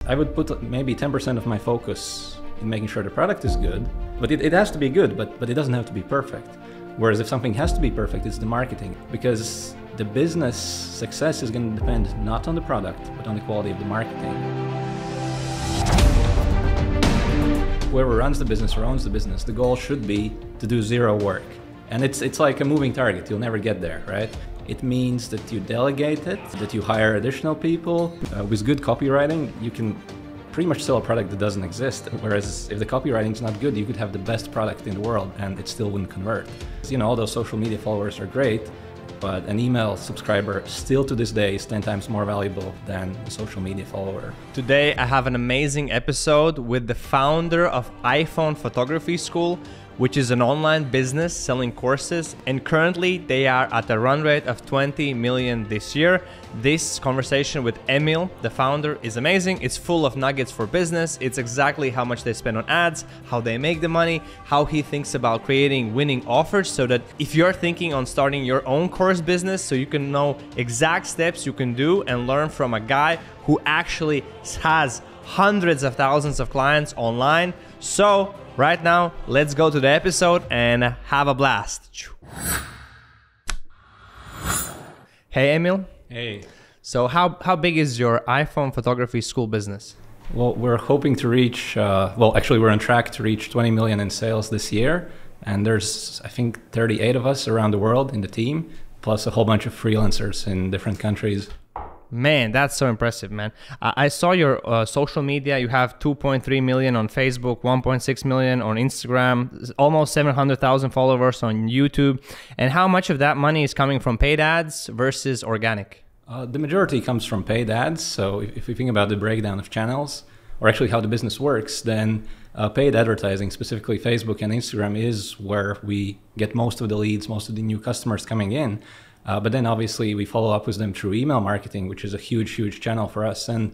I would put maybe 10% of my focus in making sure the product is good, but it has to be good, but it doesn't have to be perfect. Whereas if something has to be perfect, it's the marketing, because the business success is going to depend not on the product, but on the quality of the marketing. Whoever runs the business or owns the business, the goal should be to do zero work. And it's like a moving target. You'll never get there, right? It means that you delegate it, that you hire additional people. With good copywriting, you can pretty much sell a product that doesn't exist. Whereas if the copywriting is not good, you could have the best product in the world and it still wouldn't convert. You know, all those social media followers are great, but an email subscriber still to this day is 10 times more valuable than a social media follower. Today, I have an amazing episode with the founder of iPhone Photography School, which is an online business selling courses, and currently they are at a run rate of 20 million this year. This conversation with Emīl, the founder, is amazing. It's full of nuggets for business. It's exactly how much they spend on ads, how they make the money, how he thinks about creating winning offers, so that if you're thinking on starting your own course business, so you can know exact steps you can do and learn from a guy who actually has hundreds of thousands of clients online. So right now, let's go to the episode and have a blast. Hey, Emīl. Hey. So how big is your iPhone photography school business? Well, we're hoping to reach, actually we're on track to reach 20 million in sales this year. And there's, I think, 38 of us around the world in the team, plus a whole bunch of freelancers in different countries. Man, that's so impressive, man. I saw your social media. You have 2.3 million on Facebook, 1.6 million on Instagram, almost 700,000 followers on YouTube. And how much of that money is coming from paid ads versus organic? The majority comes from paid ads. So if we think about the breakdown of channels, or actually how the business works, then paid advertising, specifically Facebook and Instagram, is where we get most of the leads, most of the new customers coming in. But then obviously we follow up with them through email marketing, which is a huge channel for us. And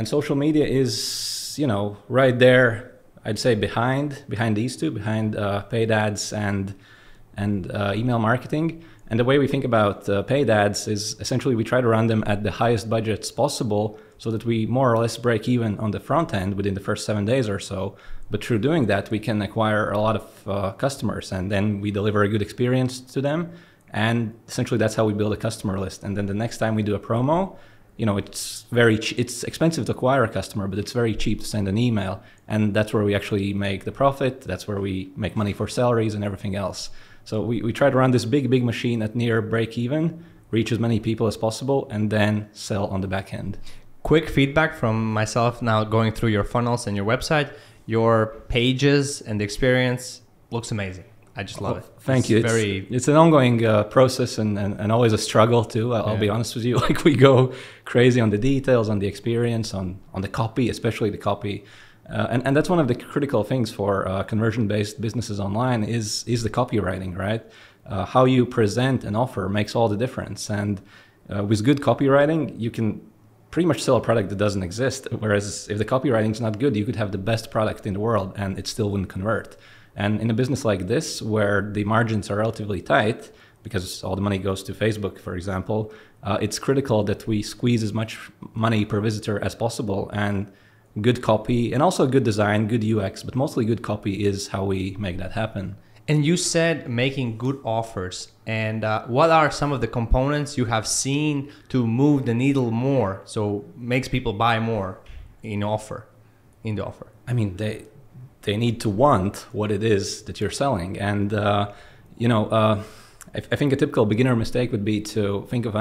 social media is, you know, right there, I'd say behind these two, behind paid ads and email marketing. And the way we think about paid ads is essentially we try to run them at the highest budgets possible so that we more or less break even on the front end within the first 7 days or so. But through doing that, we can acquire a lot of customers, and then we deliver a good experience to them. And essentially that's how we build a customer list. And then the next time we do a promo, you know, it's expensive to acquire a customer, but it's very cheap to send an email. And that's where we actually make the profit. That's where we make money for salaries and everything else. So we try to run this big machine at near break even, reach as many people as possible, and then sell on the back end. Quick feedback from myself now going through your funnels and your website. Your pages and the experience looks amazing. I just love it. Thank you. It's an ongoing process and always a struggle too. I'll be honest with you. Like, we go crazy on the details, on the experience, on the copy, especially the copy. And that's one of the critical things for conversion-based businesses online is the copywriting, right? How you present an offer makes all the difference. And with good copywriting, you can pretty much sell a product that doesn't exist. Whereas if the copywriting is not good, you could have the best product in the world and it still wouldn't convert. And in a business like this, where the margins are relatively tight, because all the money goes to Facebook, for example, it's critical that we squeeze as much money per visitor as possible. And good copy, and also good design, good UX, but mostly good copy is how we make that happen. And you said making good offers. And what are some of the components you have seen to move the needle more, so makes people buy more in the offer? I mean, they need to want what it is that you're selling. And, I think a typical beginner mistake would be to think of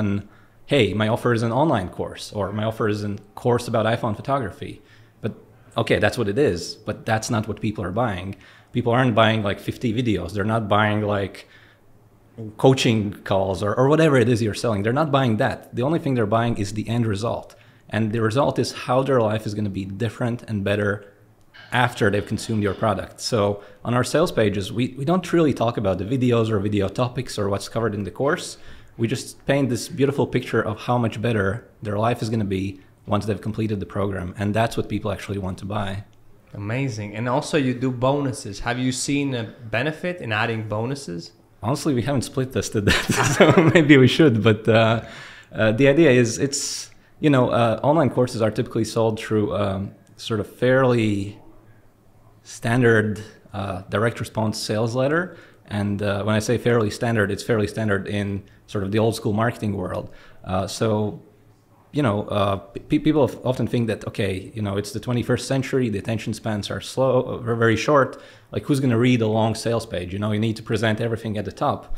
hey, my offer is an online course, or my offer is a course about iPhone photography. But okay, that's what it is, but that's not what people are buying. People aren't buying like 50 videos. They're not buying like coaching calls or whatever it is you're selling. They're not buying that. The only thing they're buying is the end result. And the result is how their life is going to be different and better after they've consumed your product. So on our sales pages, we don't really talk about the videos or video topics or what's covered in the course. We just paint this beautiful picture of how much better their life is going to be once they've completed the program. And that's what people actually want to buy. Amazing. And also you do bonuses. Have you seen a benefit in adding bonuses? Honestly, we haven't split tested that, so maybe we should. But the idea is Online courses are typically sold through sort of fairly standard direct response sales letter. And when I say fairly standard, it's fairly standard in sort of the old school marketing world. People often think that, okay, it's the 21st century, the attention spans are slow, very short. Like, who's going to read a long sales page? You need to present everything at the top.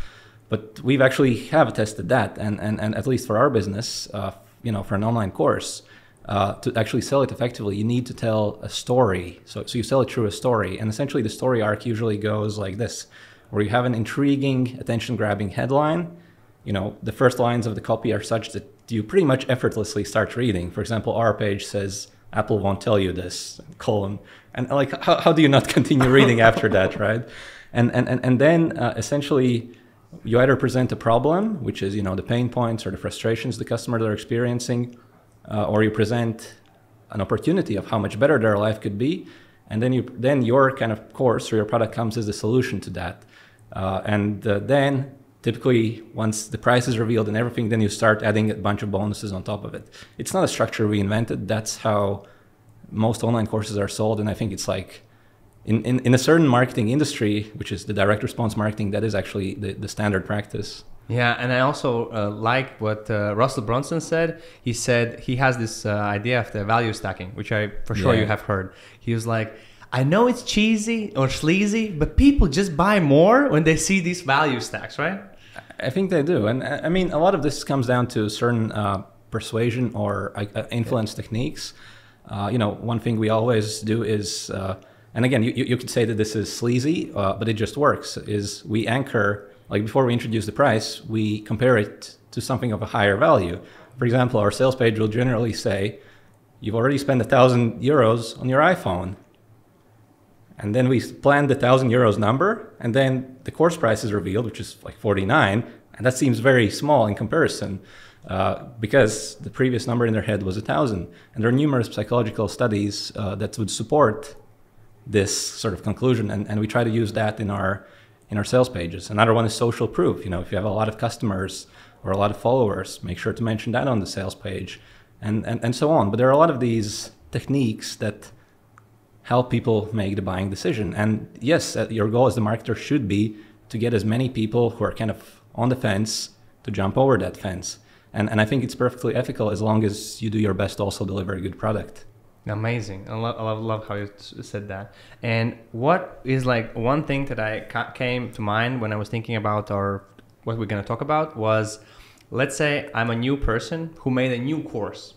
But we've actually have tested that. And at least for our business, for an online course, to actually sell it effectively, you need to tell a story. So you sell it through a story. And essentially the story arc usually goes like this, where you have an intriguing, attention-grabbing headline. The first lines of the copy are such that you pretty much effortlessly start reading. For example, our page says, "Apple won't tell you this, : and like, how do you not continue reading after that, right? And then essentially, you either present a problem, which is the pain points or the frustrations the customers are experiencing, or you present an opportunity of how much better their life could be, and then your kind of course or your product comes as a solution to that. Then typically, once the price is revealed and everything, then you start adding a bunch of bonuses on top of it. It's not a structure we invented. That's how most online courses are sold. And I think it's like in a certain marketing industry, which is the direct response marketing, that is actually the standard practice. Yeah, and I also like what Russell Brunson said. He said he has this idea of the value stacking, which for sure you have heard. He was like, I know it's cheesy or sleazy, but people just buy more when they see these value stacks, right? I think they do. And I mean, a lot of this comes down to certain persuasion or influence techniques. One thing we always do is, and again, you could say that this is sleazy, but it just works, is we anchor, like before we introduce the price, we compare it to something of a higher value. For example, our sales page will generally say, you've already spent €1,000 on your iPhone. And then we planned the €1,000 number, and then the course price is revealed, which is like 49, and that seems very small in comparison because the previous number in their head was 1,000. And there are numerous psychological studies that would support this sort of conclusion, and we try to use that in our sales pages. Another one is social proof. If you have a lot of customers or a lot of followers, make sure to mention that on the sales page, and so on. But there are a lot of these techniques that help people make the buying decision. And yes, your goal as the marketer should be to get as many people who are kind of on the fence to jump over that fence. And I think it's perfectly ethical as long as you do your best to also deliver a good product. Amazing. I love how you said that. And what is like one thing that came to mind when I was thinking about what we're going to talk about was, let's say I'm a new person who made a new course.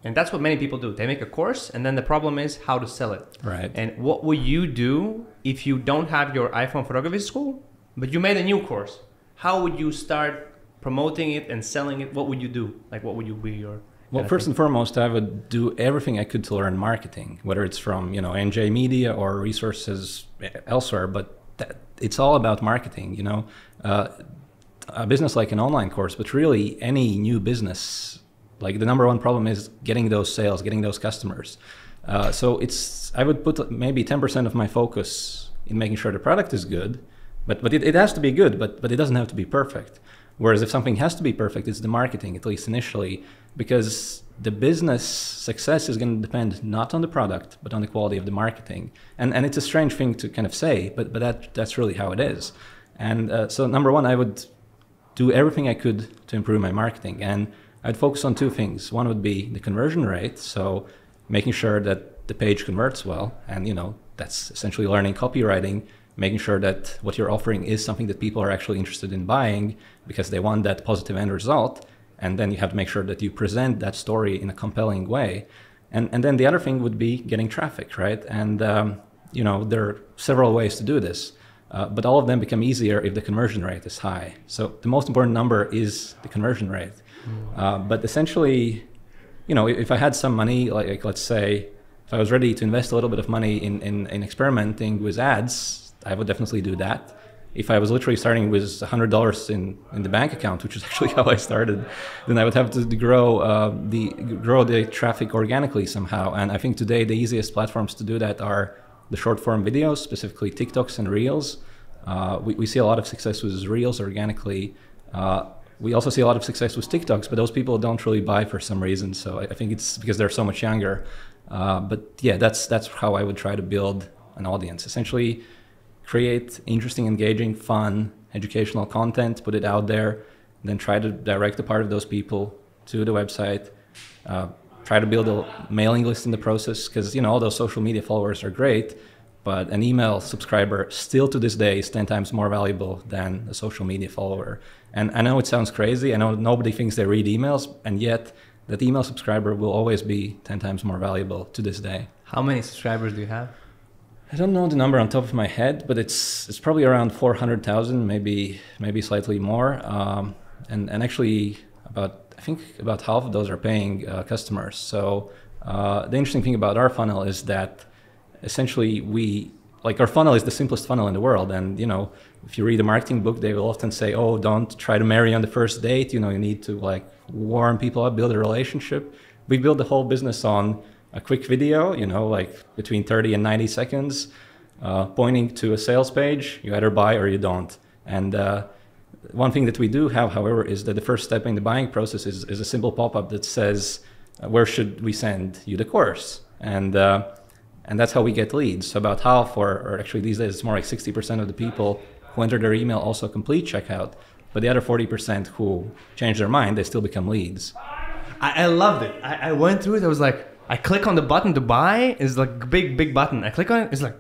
And that's what many people do. They make a course, and then the problem is how to sell it. Right. And what would you do if you don't have your iPhone photography school, but you made a new course? How would you start promoting it and selling it? What would you do? Like, what would you be your... Well, first and foremost, I would do everything I could to learn marketing, whether it's from, NJ Media or resources elsewhere, but it's all about marketing, a business like an online course, but really any new business. Like, the number one problem is getting those sales, getting those customers. So I would put maybe 10% of my focus in making sure the product is good, but it has to be good, but it doesn't have to be perfect. Whereas if something has to be perfect, it's the marketing, at least initially, because the business success is going to depend not on the product, but on the quality of the marketing. And it's a strange thing to kind of say, but that's really how it is. And so number one, I would do everything I could to improve my marketing. And I'd focus on two things. One would be the conversion rate, so making sure that the page converts well, and that's essentially learning copywriting, making sure that what you're offering is something that people are actually interested in buying because they want that positive end result. And then you have to make sure that you present that story in a compelling way. And then the other thing would be getting traffic, right? And there are several ways to do this, but all of them become easier if the conversion rate is high. So the most important number is the conversion rate. But essentially, if I had some money, like let's say, if I was ready to invest a little bit of money in experimenting with ads, I would definitely do that. If I was literally starting with $100 in the bank account, which is actually how I started, then I would have to grow the traffic organically somehow. And I think today the easiest platforms to do that are the short form videos, specifically TikToks and Reels. We see a lot of success with Reels organically. we also see a lot of success with TikToks, but those people don't really buy for some reason. So I think it's because they're so much younger. But yeah, that's how I would try to build an audience. Essentially, create interesting, engaging, fun, educational content, put it out there, then try to direct a part of those people to the website. Try to build a mailing list in the process, because all those social media followers are great, but an email subscriber still to this day is 10 times more valuable than a social media follower. And I know it sounds crazy. I know nobody thinks they read emails, and yet that email subscriber will always be 10 times more valuable to this day. How many subscribers do you have? I don't know the number on top of my head, but it's probably around 400,000, maybe slightly more. And actually I think about half of those are paying customers. So the interesting thing about our funnel is that essentially our funnel is the simplest funnel in the world. And if you read a marketing book, they will often say, oh, don't try to marry on the first date. You need to warm people up, build a relationship. We build the whole business on a quick video, between 30 and 90 seconds, pointing to a sales page. You either buy or you don't. And one thing that we do have, however, is that the first step in the buying process is a simple pop-up that says, where should we send you the course? And that's how we get leads. So about half, or actually these days it's more like 60% of the people who enter their email also complete checkout. But the other 40% who change their mind, they still become leads. I loved it. I went through it. I was like, I click on the button to buy. It's like a big button. I click on it. It's like,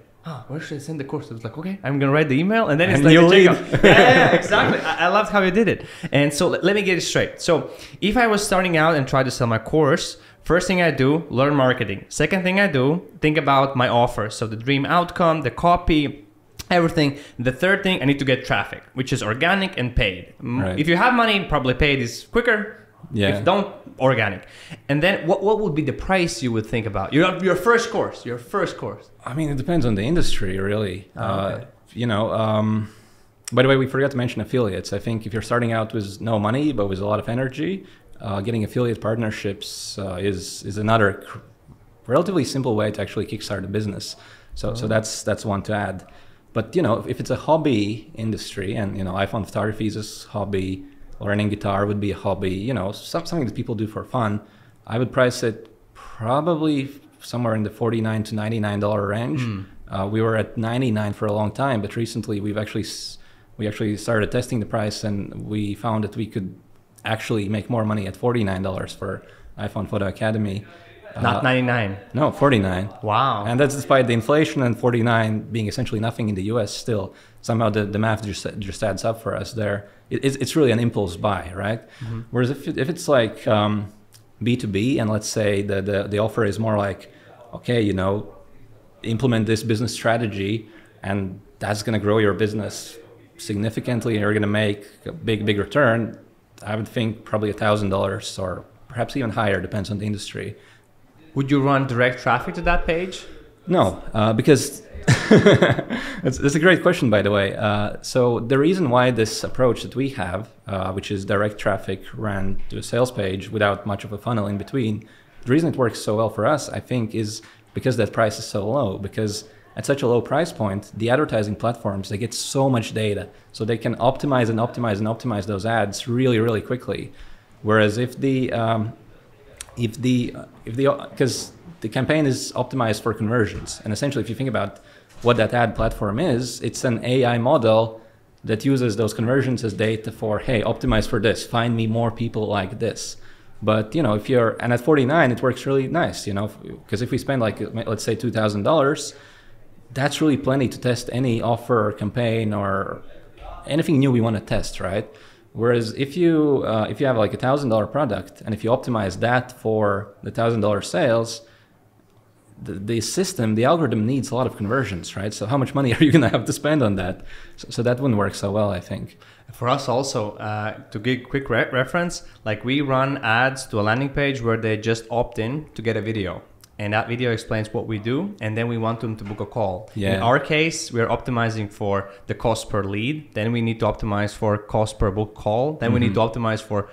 where should I send the course? I was like, okay, I'm going to write the email. And then it's like, yeah, exactly. I loved how you did it. And so let me get it straight. So if I was starting out and try to sell my course, first thing I do, learn marketing. Second thing I do, think about my offer. So the dream outcome, the copy, everything. The third thing, I need to get traffic, which is organic and paid. Right. If you have money, probably paid is quicker. Yeah. If don't, organic. And then what would be the price you would think about? Your first course. I mean, it depends on the industry, really. Okay. By the way, we forgot to mention affiliates. I think if you're starting out with no money, but with a lot of energy, getting affiliate partnerships is another relatively simple way to actually kickstart a business. So that's one to add. But if it's a hobby industry, and iPhone photography is a hobby, learning guitar would be a hobby, something that people do for fun, I would price it probably somewhere in the $49 to $99 range. We were at $99 for a long time, but recently we actually started testing the price, and we found that we could actually make more money at $49 for iPhone Photo Academy. Not 99. No, 49. Wow. And that's despite the inflation and 49 being essentially nothing in the US still. Somehow the math just adds up for us there. It's really an impulse buy, right? Mm-hmm. Whereas if it's like B2B, and let's say the offer is more like, okay, implement this business strategy, and that's going to grow your business significantly, and you're going to make a big return, I would think probably $1,000 or perhaps even higher, depends on the industry. Would you run direct traffic to that page? No, because that's a great question, by the way. So the reason why this approach that we have, which is direct traffic ran to a sales page without much of a funnel in between, the reason it works so well for us, I think, is because that price is so low. Because at such a low price point, the advertising platforms, they get so much data, so they can optimize those ads really, really quickly. Whereas because the campaign is optimized for conversions, and essentially if you think about what that ad platform is, it's an AI model that uses those conversions as data for, hey, optimize for this, find me more people like this. But and at $49 it works really nice, because if we spend let's say $2,000, that's really plenty to test any offer or campaign or anything new we want to test, right? Whereas if you have like $1,000 product, and if you optimize that for the $1,000 sales, the system, the algorithm needs a lot of conversions, right? So how much money are you going to have to spend on that? So that wouldn't work so well, I think. For us also, to give quick reference, like we run ads to a landing page where they just opt in to get a video. And that video explains what we do, and then we want them to book a call. Yeah. In our case, we're optimizing for the cost per lead. Then we need to optimize for cost per book call. Then we need to optimize for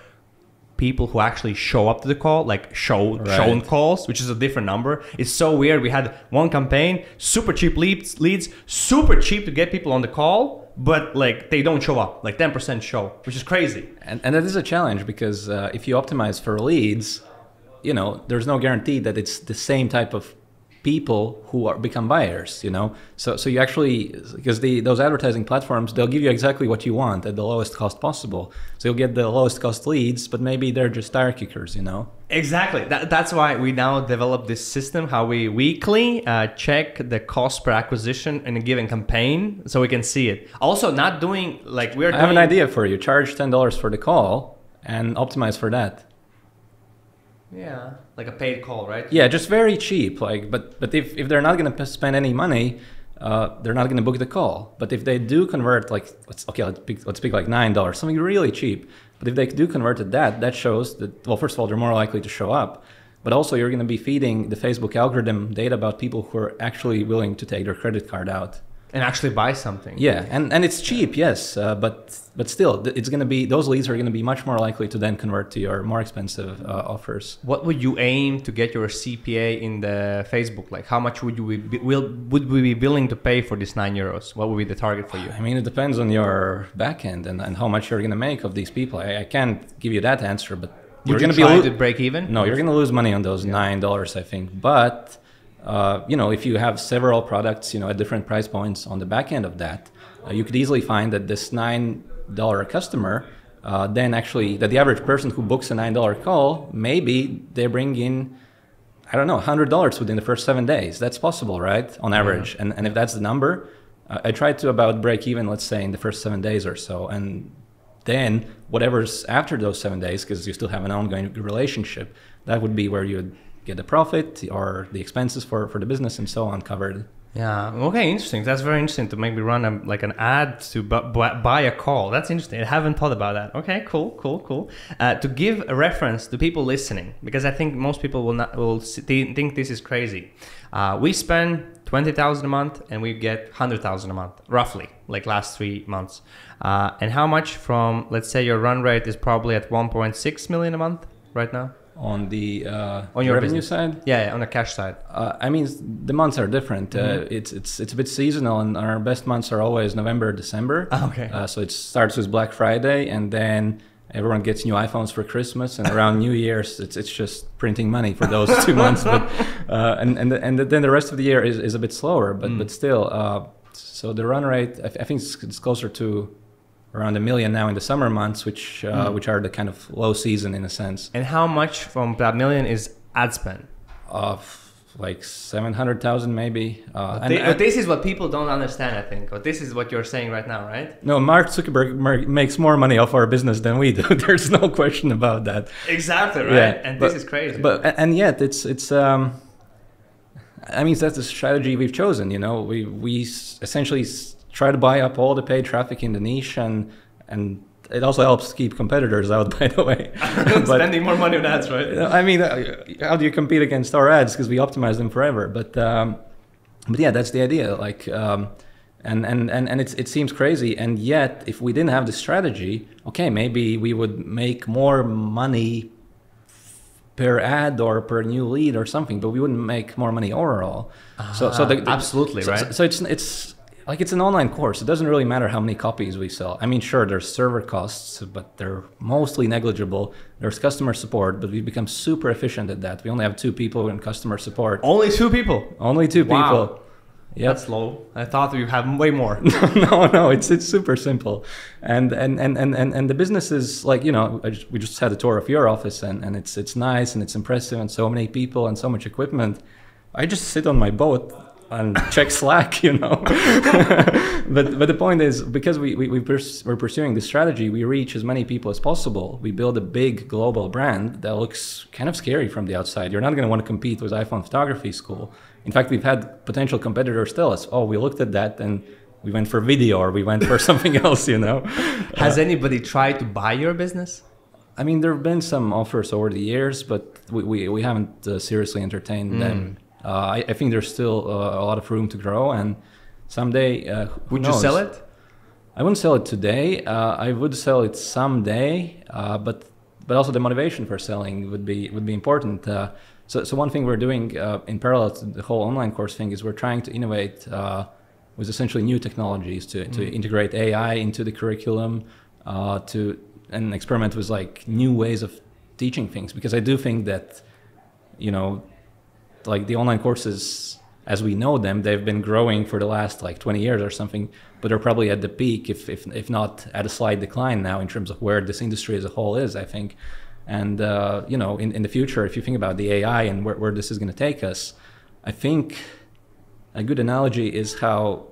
people who actually show up to the call, like shown calls, which is a different number. It's so weird. We had one campaign, super cheap leads, super cheap to get people on the call. but like they don't show up, like 10% show, which is crazy. And that is a challenge because if you optimize for leads, you know, there's no guarantee that it's the same type of people who become buyers, you know. So you actually, because those advertising platforms, they'll give you exactly what you want at the lowest cost possible. So you'll get the lowest cost leads, but maybe they're just tire kickers, you know. Exactly. That's why we now develop this system, how we weekly check the cost per acquisition in a given campaign, so we can see it. Also, not doing like we're. I have an idea for you. Charge $10 for the call and optimize for that. Yeah, like a paid call, right? Yeah, just very cheap. Like, but if they're not going to spend any money, they're not going to book the call. But if they do convert, like let's pick like $9, something really cheap. But if they do convert to that shows that, well, first of all, they're more likely to show up. But also, you're going to be feeding the Facebook algorithm data about people who are actually willing to take their credit card out and actually buy something. Yeah, and it's cheap, yes, but still, it's going to be, those leads are going to be much more likely to then convert to your more expensive offers. What would you aim to get your CPA in the Facebook? Like, how much would we be willing to pay for this €9? What would be the target for you? I mean, it depends on your backend and how much you're going to make of these people. I can't give you that answer, but you're going to be able to break even. No, you're going to lose money on those $9, I think, but. You know, if you have several products, you know, at different price points on the back end of that, you could easily find that this $9 customer, then actually, that the average person who books a $9 call, maybe they bring in, I don't know, $100 within the first 7 days. That's possible, right? On average. Yeah. And if that's the number, I try to about break even, let's say, in the first 7 days or so. And then whatever's after those 7 days, because you still have an ongoing relationship, that would be where you would get the profit or the expenses for the business and so on covered. Yeah. Okay. Interesting. That's very interesting to maybe run an ad to buy a call. That's interesting. I haven't thought about that. Okay. Cool. To give a reference to people listening, because I think most people will think this is crazy. We spend $20,000 a month and we get $100,000 a month, roughly, like last 3 months. And how much from, let's say, your run rate is probably at 1.6 million a month right now? On the on your revenue business side? Yeah, on the cash side. I mean, the months are different. It's a bit seasonal, and our best months are always November, December. Okay. So it starts with Black Friday, and then everyone gets new iPhones for Christmas, and around New Year's, it's just printing money for those 2 months. But and then the rest of the year is a bit slower, but still. So the run rate, I think it's closer to around $1 million now in the summer months, which are the kind of low season in a sense. And how much from that $1 million is ad spend? Like 700,000 maybe. But this is what people don't understand, I think. But this is what you're saying right now, right? No, Mark Zuckerberg makes more money off our business than we do. There's no question about that. Exactly, right? Yeah, and this is crazy. And yet it's I mean, that's the strategy we've chosen. You know, we essentially try to buy up all the paid traffic in the niche, and it also helps keep competitors out, by the way. Spending more money on ads, right? I mean, how do you compete against our ads? Because we optimize them forever. But yeah, that's the idea. Like, and it seems crazy. And yet, if we didn't have this strategy, okay, maybe we would make more money per ad or per new lead or something, but we wouldn't make more money overall. Absolutely, right? So it's like it's an online course. It doesn't really matter how many copies we sell. I mean, sure, there's server costs, but they're mostly negligible. There's customer support, but we've become super efficient at that. We only have 2 people in customer support. Only 2 people? Only 2 wow. people. Yep. That's low. I thought we have way more. No, it's super simple. And the business is like, you know, we just had a tour of your office, and it's nice and it's impressive, and so many people and so much equipment. I just sit on my boat and check Slack, you know. but the point is, because we're pursuing this strategy, we reach as many people as possible. We build a big global brand that looks kind of scary from the outside. You're not going to want to compete with iPhone Photography School. In fact, we've had potential competitors tell us, oh, we looked at that and we went for video, or we went for something else, you know. Has anybody tried to buy your business? I mean, there have been some offers over the years, but we haven't seriously entertained them. I think there's still a lot of room to grow, and someday, would you sell it? I wouldn't sell it today. I would sell it someday, but also the motivation for selling would be important. So one thing we're doing in parallel to the whole online course thing is we're trying to innovate was essentially new technologies to integrate AI into the curriculum, and experiment with like new ways of teaching things. Because I do think that, like the online courses as we know them, they've been growing for the last like 20 years or something, but they're probably at the peak, if not at a slight decline now in terms of where this industry as a whole is, I think. And, in the future, if you think about the AI and where this is going to take us, I think a good analogy is how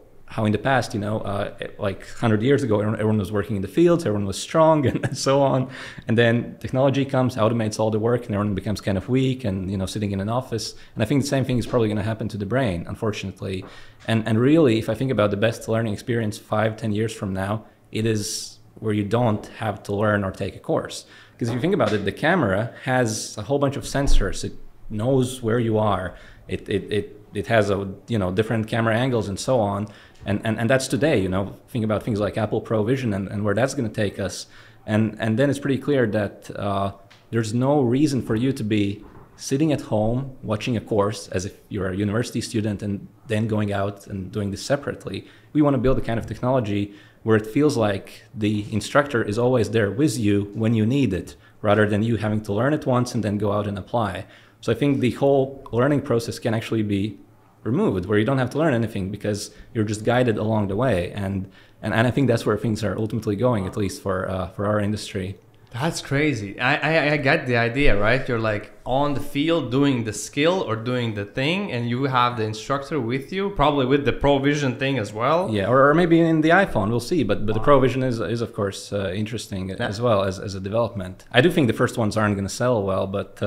in the past, like 100 years ago, everyone was working in the fields, everyone was strong and so on. And then technology comes, automates all the work, and everyone becomes kind of weak and, sitting in an office. And I think the same thing is probably going to happen to the brain, unfortunately. And really, if I think about the best learning experience 5-10 years from now, it is where you don't have to learn or take a course. Because if you think about it, the camera has a whole bunch of sensors. It knows where you are. It has different camera angles and so on. And that's today, think about things like Apple Pro Vision and where that's going to take us. And then it's pretty clear that there's no reason for you to be sitting at home watching a course as if you're a university student and then going out and doing this separately. We want to build a kind of technology where it feels like the instructor is always there with you when you need it, rather than you having to learn it once and then go out and apply. So I think the whole learning process can actually be removed, where you don't have to learn anything because you're just guided along the way. And I think that's where things are ultimately going, at least for our industry. That's crazy. I get the idea, right? You're like on the field doing the skill or doing the thing, and you have the instructor with you, probably with the Pro Vision thing as well. Yeah, or maybe in the iPhone, we'll see. But the Pro Vision is of course interesting as well as a development. I do think the first ones aren't going to sell well, but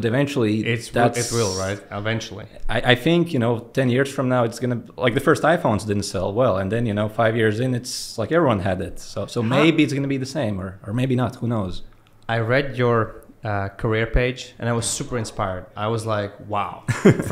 eventually it will, right? Eventually. I think 10 years from now it's gonna, like, the first iPhones didn't sell well, and then 5 years in it's like everyone had it. So maybe it's gonna be the same, or maybe not. Who knows? I read your career page and I was super inspired. I was like, wow.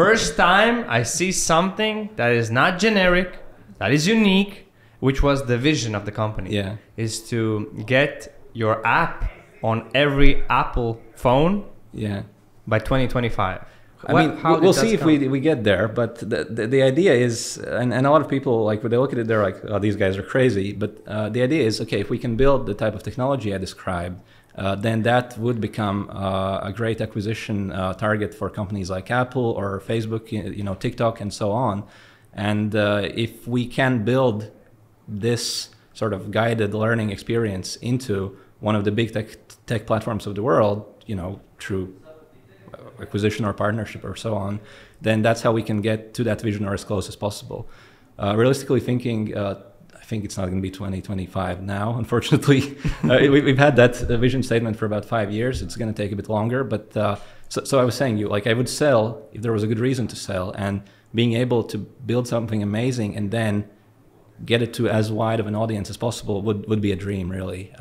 First time I see something that is not generic, that is unique, which was the vision of the company. Yeah. Is to get your app on every Apple phone. Yeah. By 2025. We'll see if we get there, but the idea is, and a lot of people, like, when they look at it, they're like, oh, these guys are crazy. But the idea is, okay, if we can build the type of technology I described, then that would become a great acquisition target for companies like Apple or Facebook, TikTok, and so on. And if we can build this sort of guided learning experience into one of the big tech platforms of the world, through acquisition or partnership or so on, then that's how we can get to that vision, or as close as possible. Realistically thinking, I think it's not going to be 2025 now, unfortunately. We've had that vision statement for about 5 years. It's going to take a bit longer, but so I was saying, I would sell if there was a good reason to sell, and being able to build something amazing and then get it to as wide of an audience as possible would be a dream, really.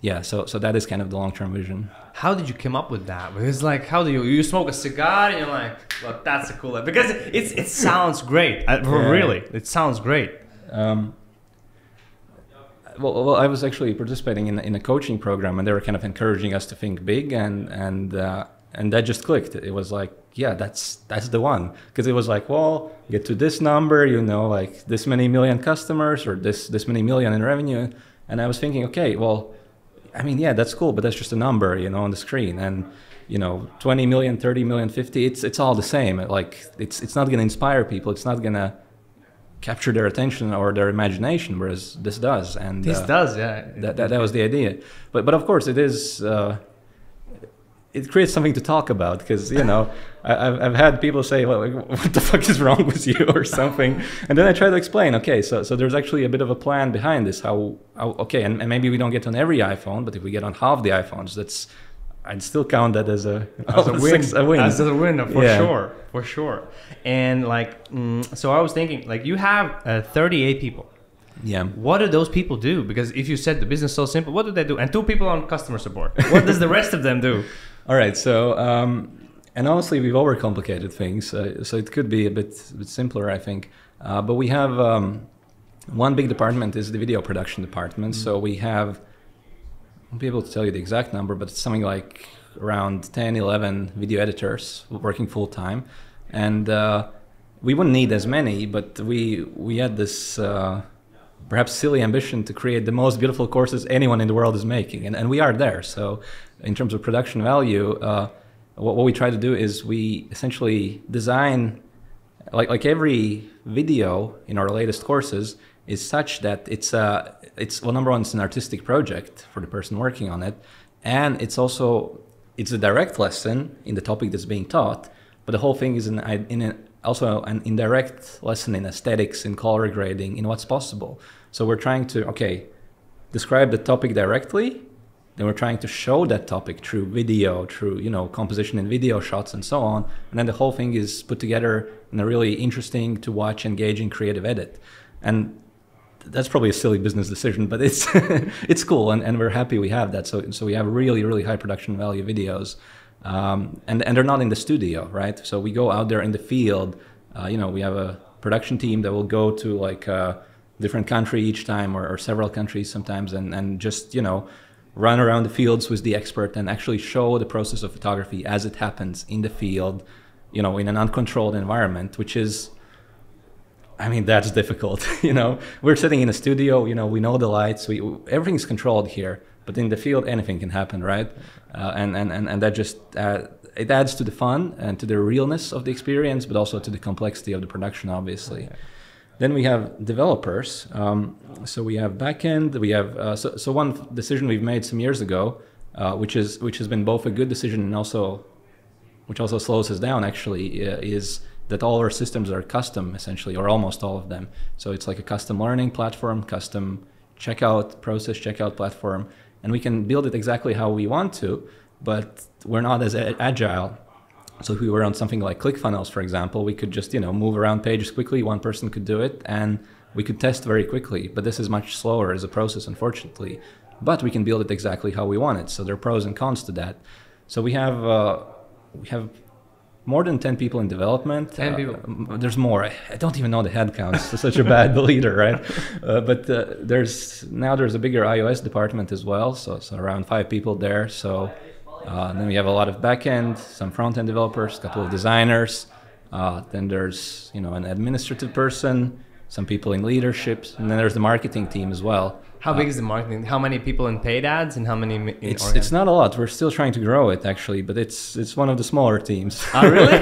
Yeah, so that is kind of the long-term vision. How did you come up with that? Because, like, how do you smoke a cigar and you're like, well, that's a cool, because it sounds great. Really, it sounds great. Well, I was actually participating in a coaching program, and they were kind of encouraging us to think big, and that just clicked. It was like, yeah, that's the one, because it was like, well, get to this number, like this many million customers or this many million in revenue, and I was thinking, okay, well, I mean, yeah, that's cool, but that's just a number, on the screen. And, 20 million, 30 million, 50, it's all the same. Like, it's not going to inspire people. It's not going to capture their attention or their imagination, whereas this does. And this does, yeah. That was the idea. But of course, it is. It creates something to talk about, because I've had people say, well, what the fuck is wrong with you, or something, and then I try to explain, okay, so there's actually a bit of a plan behind this, how okay, and maybe we don't get on every iPhone, but if we get on half the iPhones, I'd still count that as a win. As a win, for sure. And like, so I was thinking, like, you have 38 people. Yeah. What do those people do? Because if you said the business is so simple, what do they do? And 2 people on customer support. What does the rest of them do? All right. So, and honestly, we've overcomplicated things. So it could be a bit simpler, I think. But we have one big department is the video production department. So we have, I won't be able to tell you the exact number, but it's something like around 10, 11 video editors working full time. And we wouldn't need as many, but we had this perhaps silly ambition to create the most beautiful courses anyone in the world is making, and we are there. So in terms of production value, what we try to do is we essentially design, like every video in our latest courses is such that it's well, number one, it's an artistic project for the person working on it, and it's a direct lesson in the topic that's being taught, but the whole thing is also an indirect lesson in aesthetics, in color grading, in what's possible. So we're trying to, describe the topic directly, then we're trying to show that topic through video, through, composition in video shots and so on. And then the whole thing is put together in a really interesting to watch, engaging, creative edit. And that's probably a silly business decision, but it's it's cool, and we're happy we have that. So we have really, really high production value videos. And they're not in the studio, right? So we go out there in the field. We have a production team that will go to like a different country each time, or several countries sometimes, and just run around the fields with the expert and actually show the process of photography as it happens in the field, in an uncontrolled environment, which is, that's difficult. We're sitting in a studio. We know the lights. Everything's controlled here. But in the field, anything can happen, right? And that just it adds to the fun and to the realness of the experience, but also to the complexity of the production, obviously. Okay. Then we have developers. So we have backend. We have so one decision we've made some years ago, which has been both a good decision and which also slows us down actually, is that all our systems are custom essentially, or almost all of them. So it's like a custom learning platform, custom checkout platform. And we can build it exactly how we want to, but we're not as agile. So if we were on something like ClickFunnels, for example, we could just move around pages quickly. One person could do it, and we could test very quickly. But this is much slower as a process, unfortunately. But we can build it exactly how we want it. So there are pros and cons to that. So we have more than 10 people in development. 10 people. There's more. I don't even know the head count. It's such a bad leader, right? But there's a bigger iOS department as well. So around 5 people there. So then we have a lot of backend, some front-end developers, a couple of designers. Then there's an administrative person, some people in leadership, and then there's the marketing team as well. How big is the marketing? How many people in paid ads and how many in It's not a lot. We're still trying to grow it actually, but it's one of the smaller teams. Oh, really?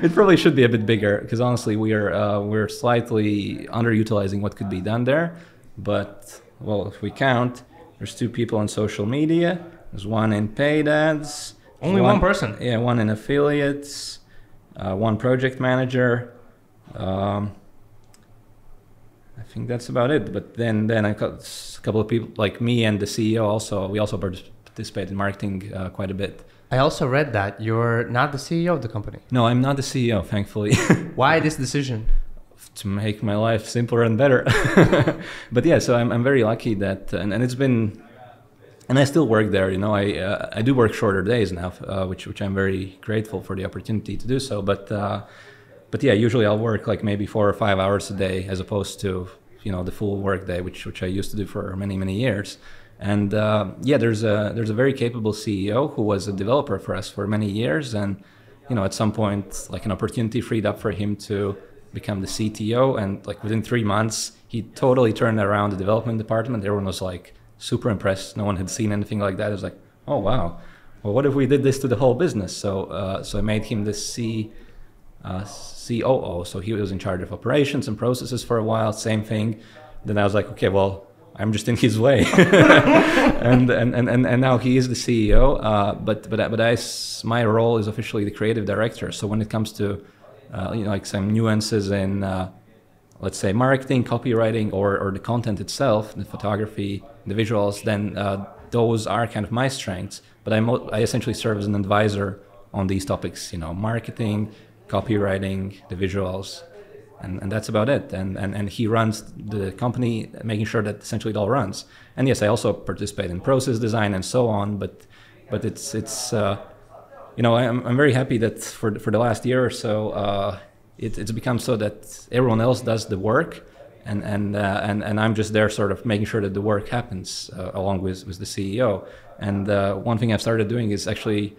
It probably should be a bit bigger because honestly we're slightly underutilizing what could be done there. But well, if we count, there's 2 people on social media. There's 1 in paid ads. Only one person? Yeah, 1 in affiliates. 1 project manager. I think that's about it. But then I got a couple of people like me and the CEO also. We also participate in marketing quite a bit. I also read that you're not the CEO of the company. No, I'm not the CEO, thankfully. Why this decision? To make my life simpler and better. But yeah, so I'm very lucky that, and it's been, and I still work there. I do work shorter days now, which I'm very grateful for the opportunity to do so. But yeah, usually I'll work like maybe 4 or 5 hours a day as opposed to the full work day, which I used to do for many years. And yeah, there's a very capable CEO who was a developer for us for many years, and at some point like an opportunity freed up for him to become the CTO, and like within 3 months he totally turned around the development department. Everyone was like super impressed. No one had seen anything like that. It was like, oh wow, well, what if we did this to the whole business? So I made him the COO, so he was in charge of operations and processes for a while. Same thing. Then I was like, okay, well, I'm just in his way, and now he is the CEO. But my role is officially the creative director. So when it comes to like some nuances in let's say marketing, copywriting, or the content itself, the photography, the visuals, then those are kind of my strengths. But I essentially serve as an advisor on these topics. Marketing, copywriting, the visuals, and that's about it. And he runs the company, making sure that essentially it all runs. And yes, I also participate in process design and so on. But it's I'm very happy that for the last year or so, it's become so that everyone else does the work, and I'm just there, sort of making sure that the work happens along with the CEO. And one thing I've started doing is actually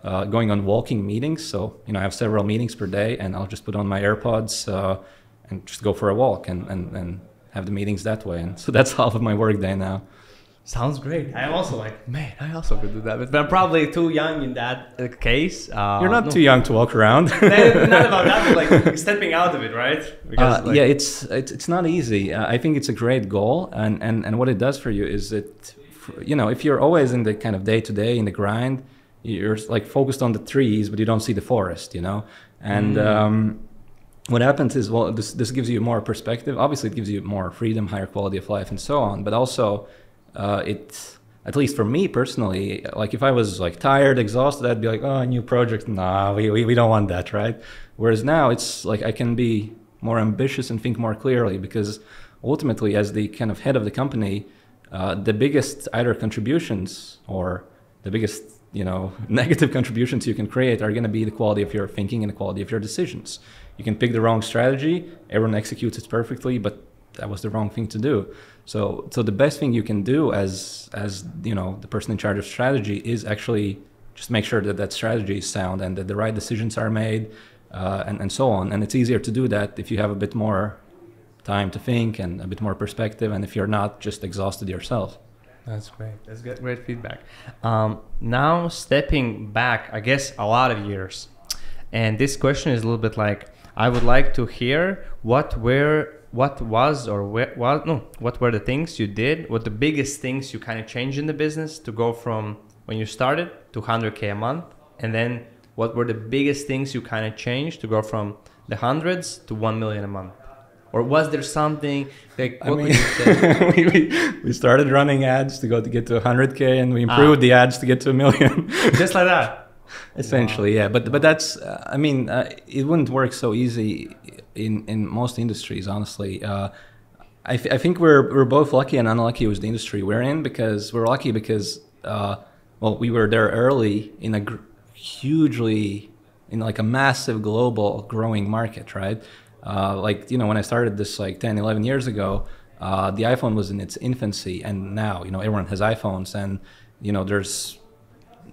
going on walking meetings. So, I have several meetings per day, and I'll just put on my AirPods and just go for a walk and have the meetings that way. And so that's half of my work day now. Sounds great. I'm also like, man, I also could do that, but I'm probably too young in that case. You're not too young to walk around. Not about that, but like stepping out of it, right? Because, yeah, it's not easy. I think it's a great goal, and what it does for you is if you're always in the kind of day to day in the grind, you're like focused on the trees, but you don't see the forest, and. What happens is, well, this gives you more perspective. Obviously, it gives you more freedom, higher quality of life, and so on. But also, it's, at least for me personally, like if I was like tired, exhausted, I'd be like, oh, a new project. Nah, we don't want that, right? Whereas now it's like I can be more ambitious and think more clearly, because ultimately, as the kind of head of the company, the biggest either contributions or the biggest negative contributions you can create are going to be the quality of your thinking and the quality of your decisions. You can pick the wrong strategy, everyone executes it perfectly, but that was the wrong thing to do. So the best thing you can do as the person in charge of strategy is actually just make sure that strategy is sound and that the right decisions are made, and so on. And it's easier to do that if you have a bit more time to think and a bit more perspective, and if you're not just exhausted yourself. That's great. That's great feedback. Now stepping back, I guess a lot of years, and this question is a little bit like, I would like to hear what were the things you did, what the biggest things you kind of changed in the business to go from when you started to 100K a month, and then what were the biggest things you kind of changed to go from the hundreds to 1 million a month? Or was there something like, what would you say? we started running ads to get to 100K, and we improved the ads to get to 1 million. Just like that. Essentially, wow. Yeah. But that's, it wouldn't work so easy in most industries, honestly. I think we're both lucky and unlucky with the industry we're in, because we're lucky because, we were there early in a massive global growing market, right? When I started this like 10, 11 years ago, the iPhone was in its infancy, and now, everyone has iPhones, and, there's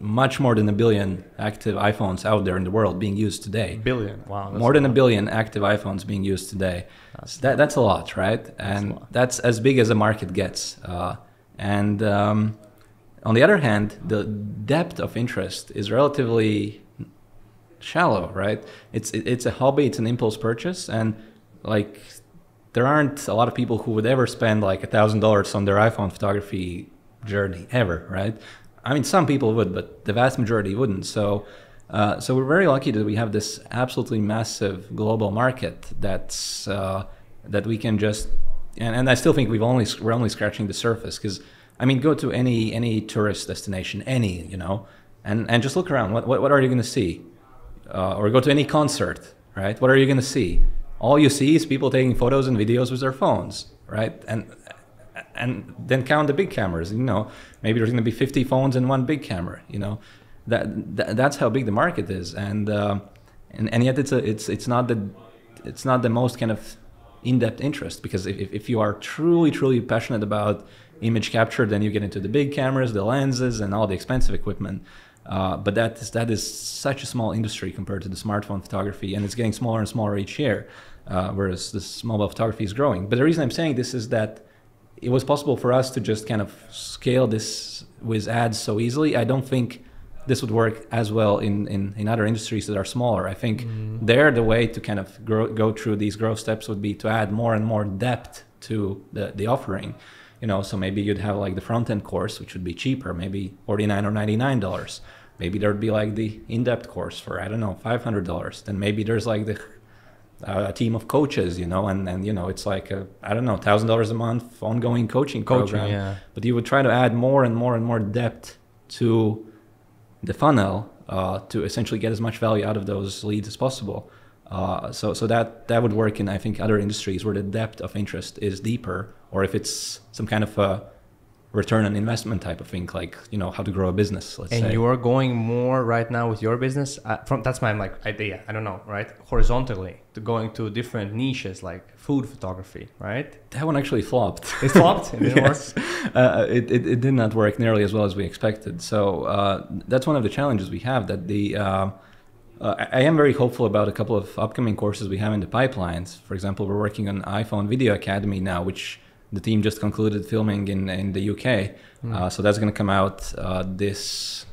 much more than 1 billion active iPhones out there in the world being used today. Billion, wow. More than 1 billion active iPhones being used today. That's a lot, right? And that's as big as the market gets. On the other hand, the depth of interest is relatively shallow, right? It's a hobby, it's an impulse purchase, and like there aren't a lot of people who would ever spend like $1,000 on their iPhone photography journey ever, right? I mean, some people would, but the vast majority wouldn't. So we're very lucky that we have this absolutely massive global market that we can just, and I still think we're only scratching the surface, because I mean, go to any tourist destination, and just look around. What are you going to see? Or go to any concert, right? What are you going to see? All you see is people taking photos and videos with their phones, right? And then count the big cameras. Maybe there's going to be 50 phones and one big camera. That's how big the market is, and yet it's not the most kind of in-depth interest, because if you are truly passionate about image capture, then you get into the big cameras, the lenses, and all the expensive equipment. But that is such a small industry compared to the smartphone photography, and it's getting smaller and smaller each year, whereas this mobile photography is growing. But the reason I'm saying this is that it was possible for us to just kind of scale this with ads so easily. I don't think this would work as well in other industries that are smaller. I think the way to kind of go through these growth steps would be to add more and more depth to the offering. So maybe you'd have like the front-end course, which would be cheaper, maybe $49 or $99. Maybe there would be like the in-depth course for, I don't know, $500. Then maybe there's like a team of coaches, and it's like I don't know, $1,000 a month ongoing coaching program. Yeah. But you would try to add more and more and more depth to the funnel to essentially get as much value out of those leads as possible. So that would work in, I think, other industries where the depth of interest is deeper, or if it's some kind of return on investment type of thing, like, you know, how to grow a business, let's say. And you are going more right now with your business that's my like idea, I don't know, right, horizontally, to going to different niches like food photography, right? That one actually flopped. It flopped? It didn't Yes. work? It did not work nearly as well as we expected. So that's one of the challenges we have, that I am very hopeful about a couple of upcoming courses we have in the pipelines. For example, we're working on iPhone Video Academy now, which the team just concluded filming in the UK. So that's going to come out this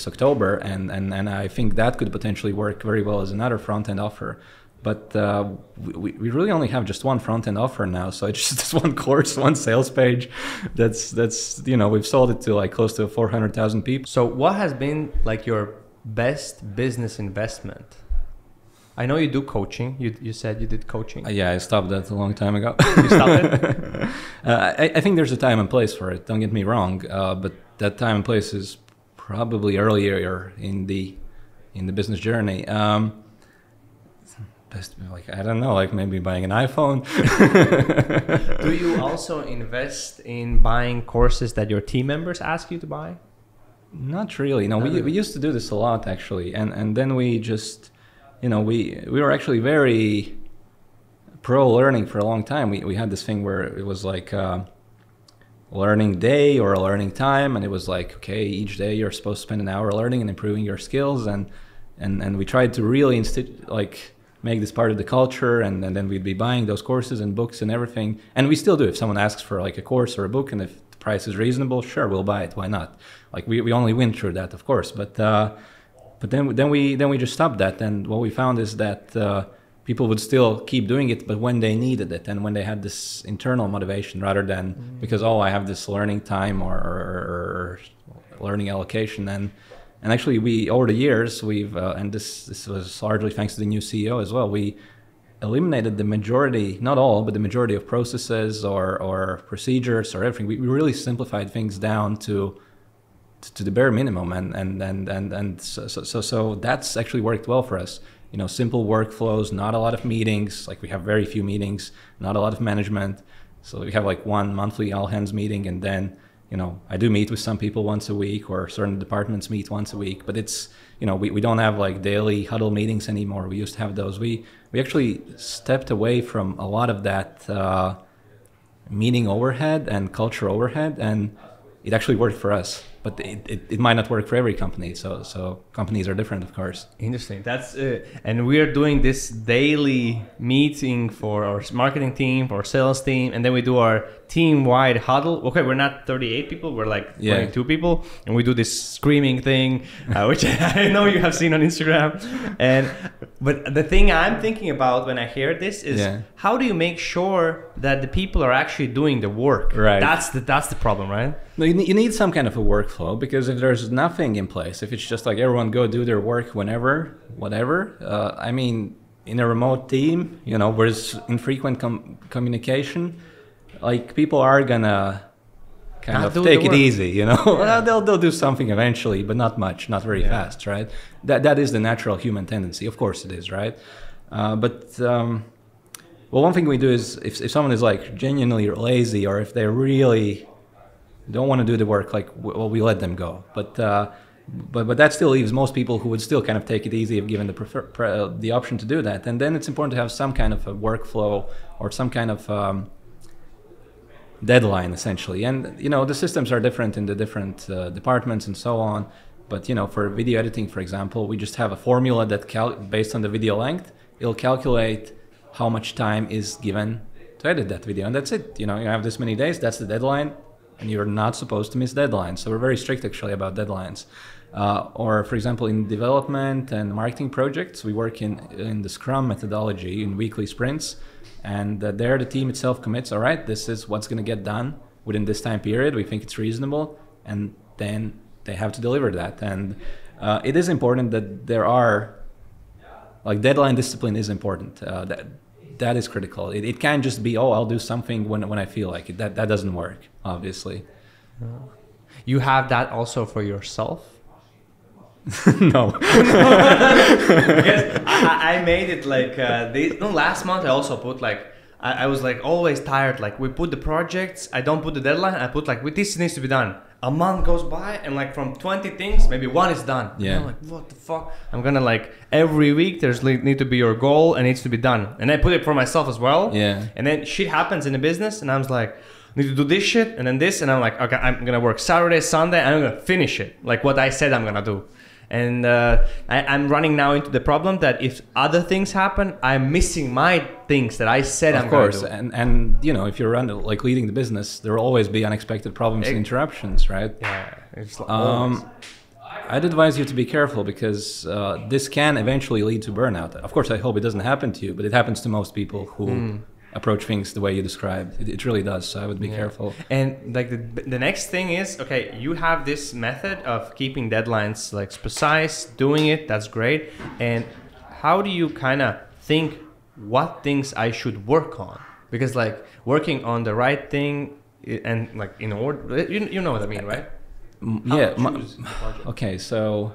October, and I think that could potentially work very well as another front-end offer. But we really only have just one front-end offer now, so it's just this one course, one sales page. That's you know, we've sold it to like close to 400,000 people. So what has been like your best business investment? I know you do coaching. You said you did coaching. Yeah, I stopped that a long time ago. You stopped it? I think there's a time and place for it. Don't get me wrong, but that time and place is probably earlier in the business journey. Best, like, I don't know, like maybe buying an iPhone. Do you also invest in buying courses that your team members ask you to buy? Not really. No, we used to do this a lot actually, and then we just. You know, we were actually very pro learning for a long time. We had this thing where it was like a learning day or a learning time, and it was like, okay, each day you're supposed to spend an hour learning and improving your skills, and we tried to really make this part of the culture, and then we'd be buying those courses and books and everything. And we still do. If someone asks for like a course or a book, and if the price is reasonable, sure, we'll buy it. Why not? Like we only win through that, of course, but then we just stopped that, and what we found is that people would still keep doing it, but when they needed it and when they had this internal motivation, rather than because I have this learning time or learning allocation. And actually, we over the years we've and this was largely thanks to the new CEO as well. We eliminated the majority, not all, but the majority of processes or procedures or everything. We really simplified things down to the bare minimum, and so that's actually worked well for us. You know, simple workflows, not a lot of meetings. Like we have very few meetings, not a lot of management. So we have like one monthly all hands meeting, and then, you know, I do meet with some people once a week, or certain departments meet once a week. But it's, you know, we don't have like daily huddle meetings anymore. We used to have those. We actually stepped away from a lot of that meeting overhead and culture overhead, and it actually worked for us. But it might not work for every company. So companies are different, of course. Interesting. That's and we are doing this daily meeting for our marketing team, for our sales team, and then we do our team-wide huddle. Okay, we're not 38 people. We're like 22 people, and we do this screaming thing, which I know you have seen on Instagram. But the thing I'm thinking about when I hear this is how do you make sure that the people are actually doing the work? Right. That's the problem, right? No, you need some kind of a workflow, because if there's nothing in place, if it's just like everyone go do their work whenever, whatever, I mean, in a remote team, you know, where there's infrequent communication, like people are gonna kind of take it easy, you know. Well, they'll do something eventually, but not much, not very fast, right? That is the natural human tendency. Of course it is, right? Well, one thing we do is if someone is like genuinely lazy, or if they really don't want to do the work, like, well, we let them go. But that still leaves most people who would still kind of take it easy if given the option to do that. And then it's important to have some kind of a workflow or some kind of deadline, essentially. And, you know, the systems are different in the different departments and so on. But, you know, for video editing, for example, we just have a formula that based on the video length, it'll calculate how much time is given to edit that video. And that's it. You know, you have this many days, that's the deadline. And you're not supposed to miss deadlines. So we're very strict actually about deadlines. Or for example, in development and marketing projects, we work in the Scrum methodology in weekly sprints. And there the team itself commits, all right, this is what's going to get done within this time period. We think it's reasonable. And then they have to deliver that. And it is important that there are, like, deadline discipline is important. That is critical. It can't just be, oh, I'll do something when I feel like it. That doesn't work, obviously. You have that also for yourself? No. Because I made it like last month I also put like I was like always tired. Like we put the projects, I don't put the deadline. I put like, this needs to be done. A month goes by and like from 20 things, maybe one is done. Yeah. And I'm like, what the fuck? I'm gonna like every week there's need to be your goal and it needs to be done. And I put it for myself as well. Yeah. And then shit happens in the business and I was like, need to do this shit and then this, and I'm like, okay, I'm gonna work Saturday, Sunday, and I'm gonna finish it like what I said I'm gonna do. And I'm running now into the problem that if other things happen, I'm missing my things that I said I'm going to do. Of course, and you know, if you're like leading the business, there will always be unexpected problems and interruptions, right? Yeah, it's like always. I'd advise you to be careful because this can eventually lead to burnout. Of course, I hope it doesn't happen to you, but it happens to most people who approach things the way you described. It really does, so I would be careful. And like the next thing is, okay, you have this method of keeping deadlines like precise, doing it, that's great. And how do you kind of think what things I should work on? Because like working on the right thing and like in order, you know what I mean, right? Yeah. Okay, so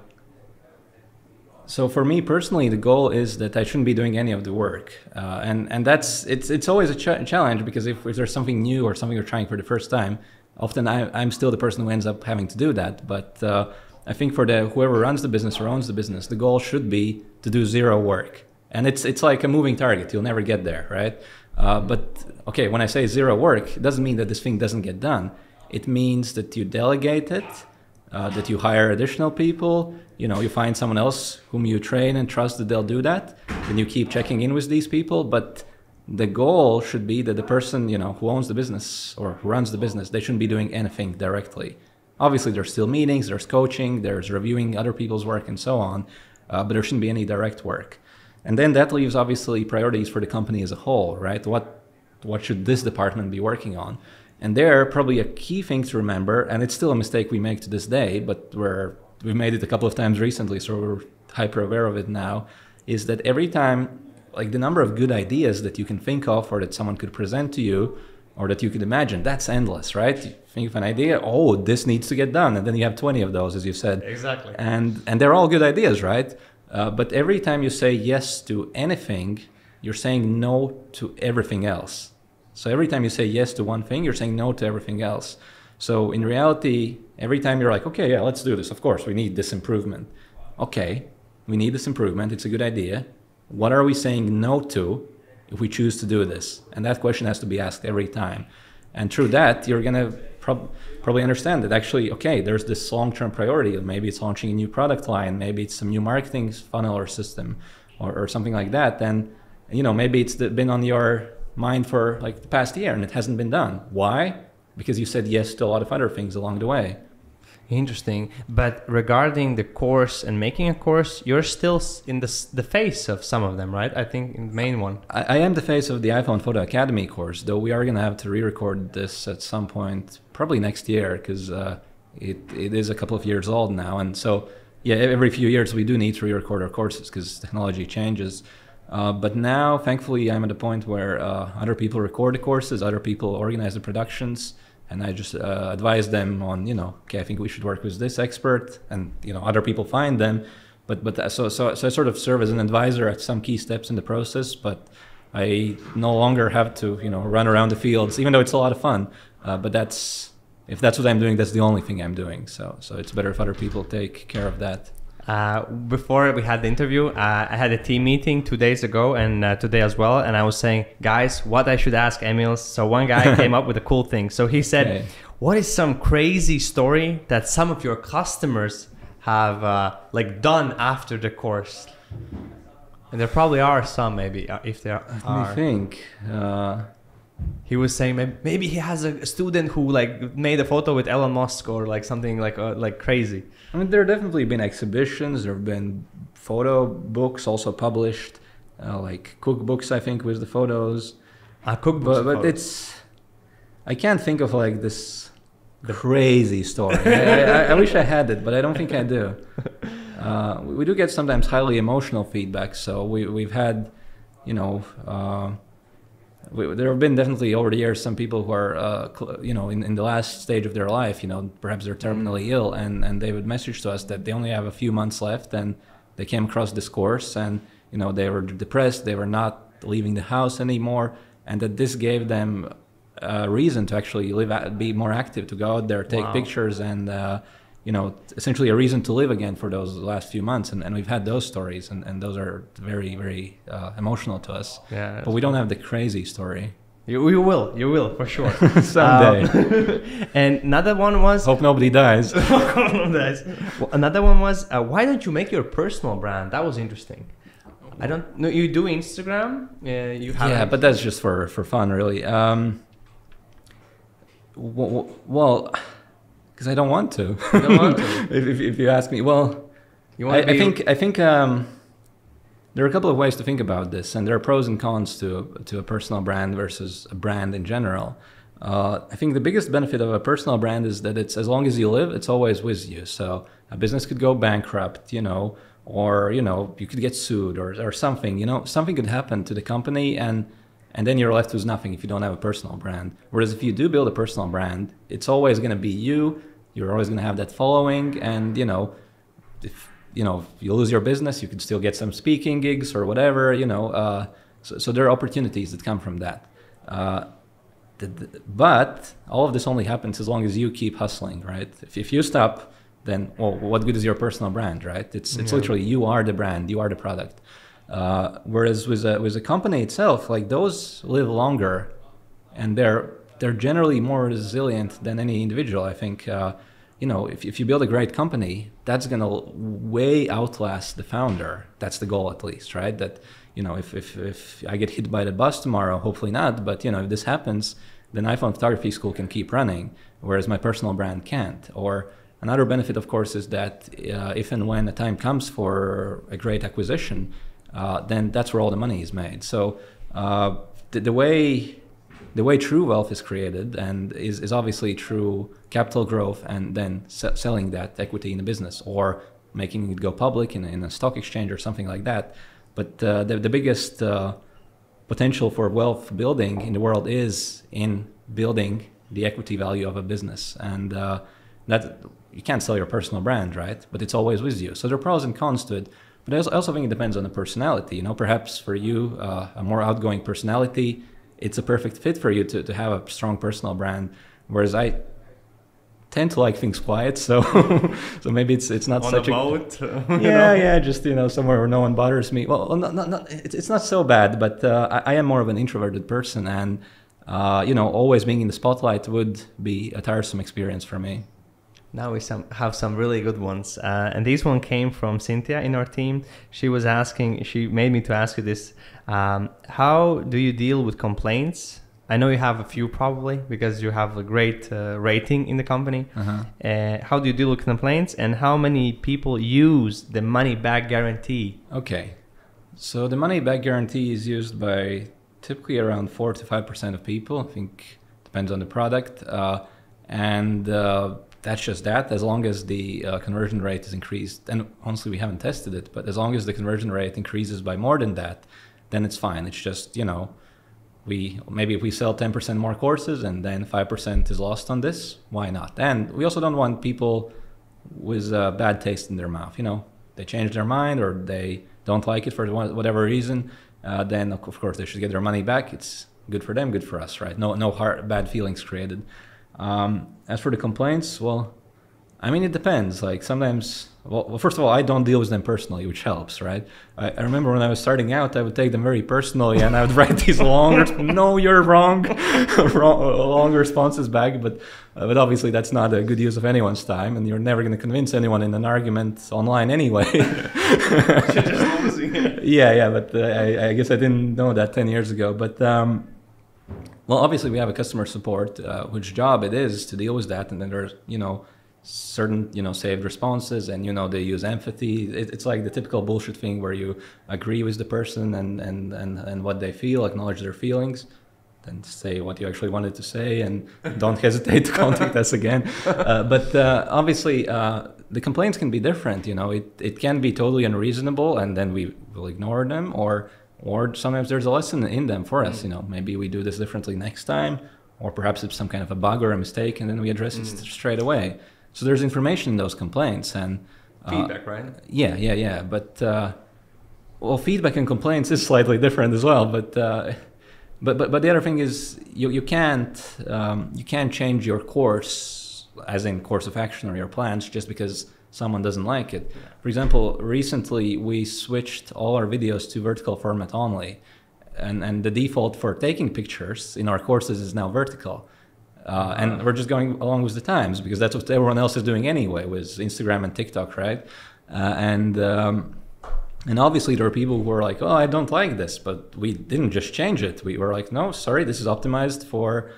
for me personally, the goal is that I shouldn't be doing any of the work, and that's it's always a challenge because if there's something new or something you're trying for the first time, often I'm still the person who ends up having to do that. But I think for whoever runs the business or owns the business, the goal should be to do zero work, and it's like a moving target. You'll never get there, right? But okay, when I say zero work, it doesn't mean that this thing doesn't get done. It means that you delegate it, that you hire additional people. You know, you find someone else whom you train and trust that they'll do that. Then you keep checking in with these people. But the goal should be that the person, you know, who owns the business or who runs the business, they shouldn't be doing anything directly. Obviously, there's still meetings, there's coaching, there's reviewing other people's work and so on. But there shouldn't be any direct work. And then that leaves obviously priorities for the company as a whole, right? What should this department be working on? And there, probably a key thing to remember, and it's still a mistake we make to this day, but we've made it a couple of times recently, so we're hyper aware of it now, is that every time, like the number of good ideas that you can think of or that someone could present to you or that you could imagine, that's endless, right? You think of an idea, oh, this needs to get done, and then you have 20 of those, as you said. Exactly. And they're all good ideas, right? But every time you say yes to anything, you're saying no to everything else. So every time you say yes to one thing, you're saying no to everything else. So in reality, every time you're like, okay, yeah, let's do this. Of course, we need this improvement. Okay, we need this improvement. It's a good idea. What are we saying no to if we choose to do this? And that question has to be asked every time. And through that, you're going to probably understand that actually, okay, there's this long-term priority. Maybe it's launching a new product line. Maybe it's some new marketing funnel or system or something like that. Then, you know, maybe it's been on your mind for like the past year and it hasn't been done. Why? Because you said yes to a lot of other things along the way. Interesting. But regarding the course and making a course, you're still in the face of some of them, right? I think the main one. I am the face of the iPhone Photo Academy course, though we are going to have to re-record this at some point, probably next year, because it is a couple of years old now. And so, yeah, every few years we do need to re-record our courses because technology changes. But now, thankfully, I'm at a point where other people record the courses, other people organize the productions, and I just advise them on, you know, okay, I think we should work with this expert, and you know, other people find them. But so I sort of serve as an advisor at some key steps in the process. But I no longer have to, you know, run around the fields, even though it's a lot of fun. But if that's what I'm doing, that's the only thing I'm doing. So it's better if other people take care of that. Before we had the interview, I had a team meeting 2 days ago and today as well. And I was saying, guys, what I should ask Emīls. So one guy came up with a cool thing. So he said, okay, what is some crazy story that some of your customers have like done after the course? And there probably are some, maybe, if there are. Let me think. He was saying maybe he has a student who like made a photo with Elon Musk or like something like crazy. I mean, there have definitely been exhibitions. There have been photo books also published, like cookbooks, I think, with the photos. Cookbooks. But I can't think of like this crazy story. I wish I had it, but I don't think I do. We do get sometimes highly emotional feedback. So we've had, you know. There have been definitely over the years some people who are, you know, in the last stage of their life, you know, perhaps they're terminally ill, and they would message to us that they only have a few months left, and they came across this course, and you know, they were depressed, they were not leaving the house anymore, and that this gave them a reason to actually be more active, to go out there, take pictures, and essentially a reason to live again for those last few months. And we've had those stories, and those are very, very emotional to us. Yeah, but we don't have the crazy story. You will for sure. Someday. And another one was, hope nobody dies. Well, another one was, why don't you make your personal brand? That was interesting. I don't know. You do Instagram. You have. Yeah, but that's just for fun, really. Well, because I don't want to. You don't want to. if you ask me, well, I think there are a couple of ways to think about this, and there are pros and cons to a personal brand versus a brand in general. I think the biggest benefit of a personal brand is that it's, as long as you live, it's always with you. So a business could go bankrupt, or you could get sued or something. Something could happen to the company, and then you're left with nothing if you don't have a personal brand. Whereas if you do build a personal brand, it's always going to be you. You're always going to have that following, and if you lose your business, you could still get some speaking gigs or whatever. So there are opportunities that come from that. But all of this only happens as long as you keep hustling, right? If you stop, then what good is your personal brand, right? It's literally, you are the brand, you are the product. Whereas with a company itself, like, those live longer, and they're generally more resilient than any individual. I think if you build a great company, that's gonna way outlast the founder. That's the goal, at least, right? That if I get hit by the bus tomorrow, hopefully not, but if this happens, then iPhone Photography School can keep running, whereas my personal brand can't. Or another benefit, of course, is that if and when the time comes for a great acquisition, then that's where all the money is made. So the way true wealth is created and is obviously through capital growth, and then selling that equity in the business, or making it go public in a stock exchange or something like that. But the biggest potential for wealth building in the world is in building the equity value of a business. And that you can't sell your personal brand, right? But it's always with you. So there are pros and cons to it. But I also think it depends on the personality. Perhaps for you, a more outgoing personality, it's a perfect fit for you to have a strong personal brand. Whereas I tend to like things quiet, so maybe it's not on such a boat. Just somewhere where no one bothers me. Well, it's not so bad, but I am more of an introverted person, and always being in the spotlight would be a tiresome experience for me. Now we have some really good ones, and this one came from Cynthia in our team. She made me to ask you this: how do you deal with complaints? I know you have a few, probably, because you have a great rating in the company. How do you deal with complaints, and how many people use the money back guarantee? Okay, so the money back guarantee is used by typically around 4 to 5% of people. I think depends on the product, and that's just that. As long as the conversion rate is increased, and honestly we haven't tested it, but as long as the conversion rate increases by more than that, then it's fine. It's just maybe if we sell 10% more courses and then 5% is lost on this, why not? And we also don't want people with bad taste in their mouth. They change their mind or they don't like it for whatever reason, then of course they should get their money back. It's good for them, good for us, right? No bad feelings created. As for the complaints, it depends. Like sometimes, first of all, I don't deal with them personally, which helps, right? I remember when I was starting out, I would take them very personally, and I would write these long responses back. But obviously, that's not a good use of anyone's time, and you're never going to convince anyone in an argument online anyway. You're just losing it. Yeah. But I guess I didn't know that 10 years ago. But obviously, we have a customer support, whose job it is to deal with that, and then there's certain saved responses, and they use empathy. It's like the typical bullshit thing where you agree with the person and what they feel, acknowledge their feelings, then say what you actually wanted to say, and don't hesitate to contact us again. But obviously the complaints can be different. It can be totally unreasonable, and then we will ignore them, or sometimes there's a lesson in them for us. Maybe we do this differently next time, or perhaps it's some kind of a bug or a mistake, and then we address it straight away. So there's information in those complaints, and feedback, right? Yeah. But feedback and complaints is slightly different as well. But But the other thing is you can't change your course, as in course of action or your plans, just because someone doesn't like it. For example, recently we switched all our videos to vertical format only, and the default for taking pictures in our courses is now vertical. And we're just going along with the times because that's what everyone else is doing anyway with Instagram and TikTok, right? And obviously there are people who are like, oh, I don't like this, but we didn't just change it. We were like, no, sorry, this is optimized for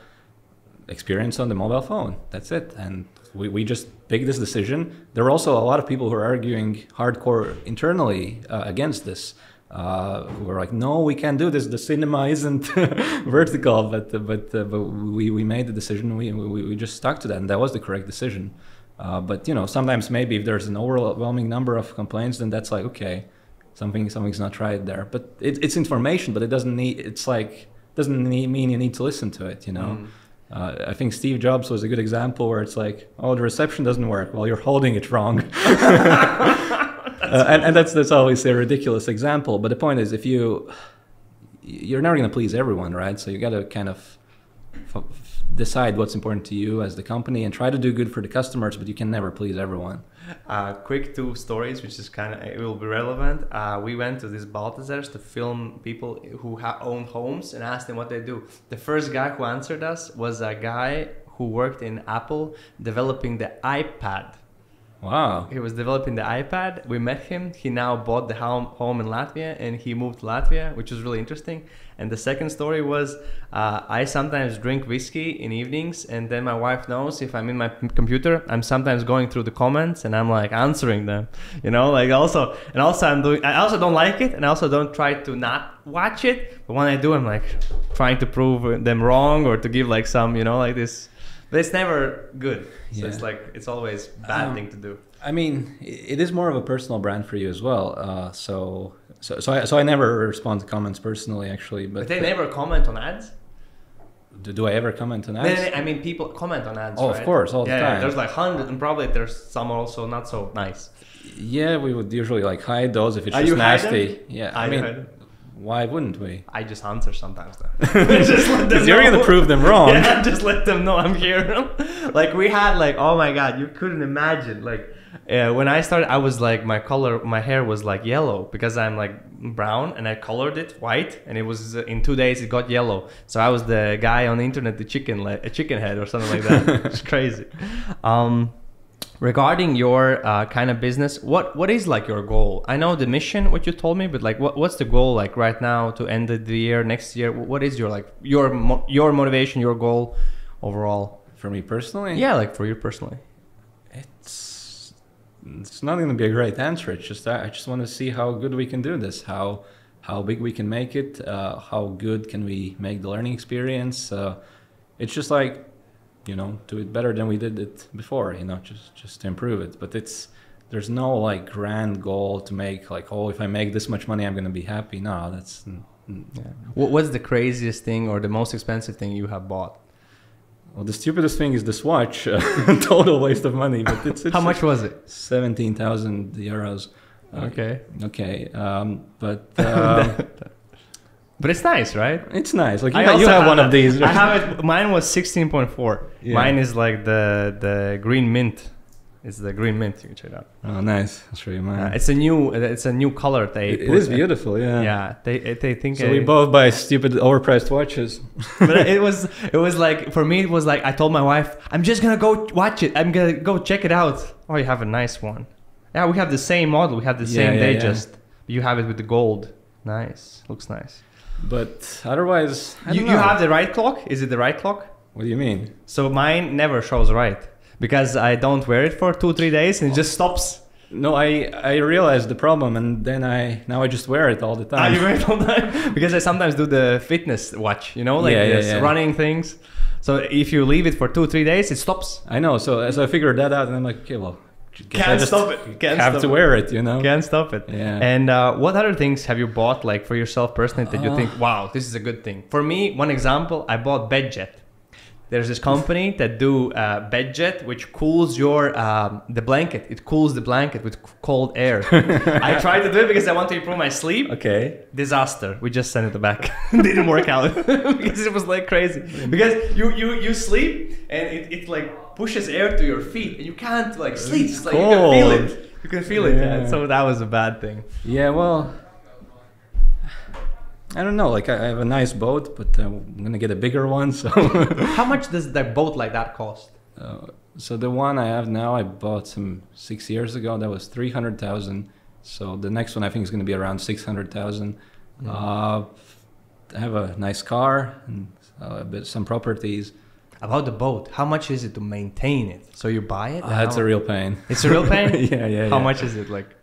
experience on the mobile phone. That's it. And we just picked this decision. There are also a lot of people who are arguing hardcore internally against this. Who were like, no, we can't do this. The cinema isn't vertical, but we made the decision. We just stuck to that, and that was the correct decision. But you know, sometimes maybe if there's an overwhelming number of complaints, then that's like, okay, something's not right there. But it's information, but it doesn't mean you need to listen to it. You know. I think Steve Jobs was a good example where it's like, oh, the reception doesn't work. Well, you're holding it wrong. And that's always a ridiculous example. But the point is, if you're never going to please everyone, right? So you got to kind of decide what's important to you as the company and try to do good for the customers, but you can never please everyone. Quick 2 stories, which is it will be relevant. We went to these Balthazars to film people who own homes and asked them what they do. The first guy who answered us was a guy who worked in Apple developing the iPad. Wow. He was developing the iPad. We met him. He now bought the home in Latvia and he moved to Latvia, which was really interesting. And the second story was I sometimes drink whiskey in evenings, and then my wife knows if I'm in my computer, I'm sometimes going through the comments and I'm like answering them, you know, like I also don't like it, and I also don't try to not watch it. But when I do, I'm like trying to prove them wrong or to give like some, you know, like this. But it's never good. So it's like, it's always bad thing to do. I mean, it is more of a personal brand for you as well. So I never respond to comments personally, actually. But they never comment on ads? Do I ever comment on ads? I mean, people comment on ads, right? Of course, all the time. Yeah, there's like hundreds, and probably there's some also not so nice. Yeah, we would usually like hide those if it's just nasty. Yeah, I mean, why wouldn't we? I just answer sometimes though. Just let them know. You're gonna prove them wrong. Yeah, just let them know I'm here. Like we had like, oh my god, you couldn't imagine. Like when I started, I was like, my hair was like yellow because I'm like brown, and I colored it white, and it was in 2 days it got yellow. So I was the guy on the internet, a chicken head or something like that. It's crazy. Regarding your kind of business, what is like your goal? I know the mission, what you told me, but like what's the goal like right now to end the year, next year? What is your like your motivation, your goal overall? For me personally? Yeah, like for you personally. It's not going to be a great answer. It's just I just want to see how good we can do this, how big we can make it, how good can we make the learning experience. It's just like, you know, do it better than we did it before, you know, just to improve it. But there's no like grand goal to make like, oh, if I make this much money, I'm going to be happy. No, that's... Yeah. What's the craziest thing or the most expensive thing you have bought? Well, the stupidest thing is this watch. Total waste of money. But it's How much was it? 17,000 euros. Okay. Okay. But it's nice, right? It's nice. Like you have one of these. I have it. Mine was 16.4. Yeah. Mine is like the green mint. It's the green mint. You can check it out. Oh, nice. I'll show you mine. It's a new color. It is beautiful. Yeah. Yeah. They think. So we both buy stupid overpriced watches. But it was like, for me it was like, I told my wife, I'm just gonna go watch it. I'm gonna go check it out. Oh, you have a nice one. Yeah, we have the same model. We have the same Just you have it with the gold. Nice. Looks nice. But otherwise, you have the right clock? Is it the right clock? What do you mean? So mine never shows right because I don't wear it for 2-3 days and it just stops. No, I realized the problem, and then now I just wear it all the time. You wear it all the time? Because I sometimes do the fitness watch, you know, like running things. So if you leave it for 2-3 days, it stops. I know. So as I figured that out, and I'm like, okay, well, can't stop it. Have to wear it, you know. Can't stop it. Yeah. And what other things have you bought, like for yourself personally, that you think, wow, this is a good thing? For me, one example, I bought BedJet. There's this company that do bed jet, which cools your the blanket. It cools the blanket with cold air. I tried to do it because I want to improve my sleep. Okay. Disaster. We just sent it back. Didn't work out because it was like crazy. Because you sleep and it like pushes air to your feet and you can't like sleep. It's like you can feel it. You can feel it. Yeah. So that was a bad thing. Yeah. Well, I don't know. Like I have a nice boat, but I'm gonna get a bigger one. So how much does that boat like that cost? So the one I have now, I bought some 6 years ago. That was 300,000. So the next one I think is gonna be around 600,000. I have a nice car and some properties. About the boat, how much is it to maintain it? So you buy it? It's a real pain. It's a real pain? Yeah. How much is it like?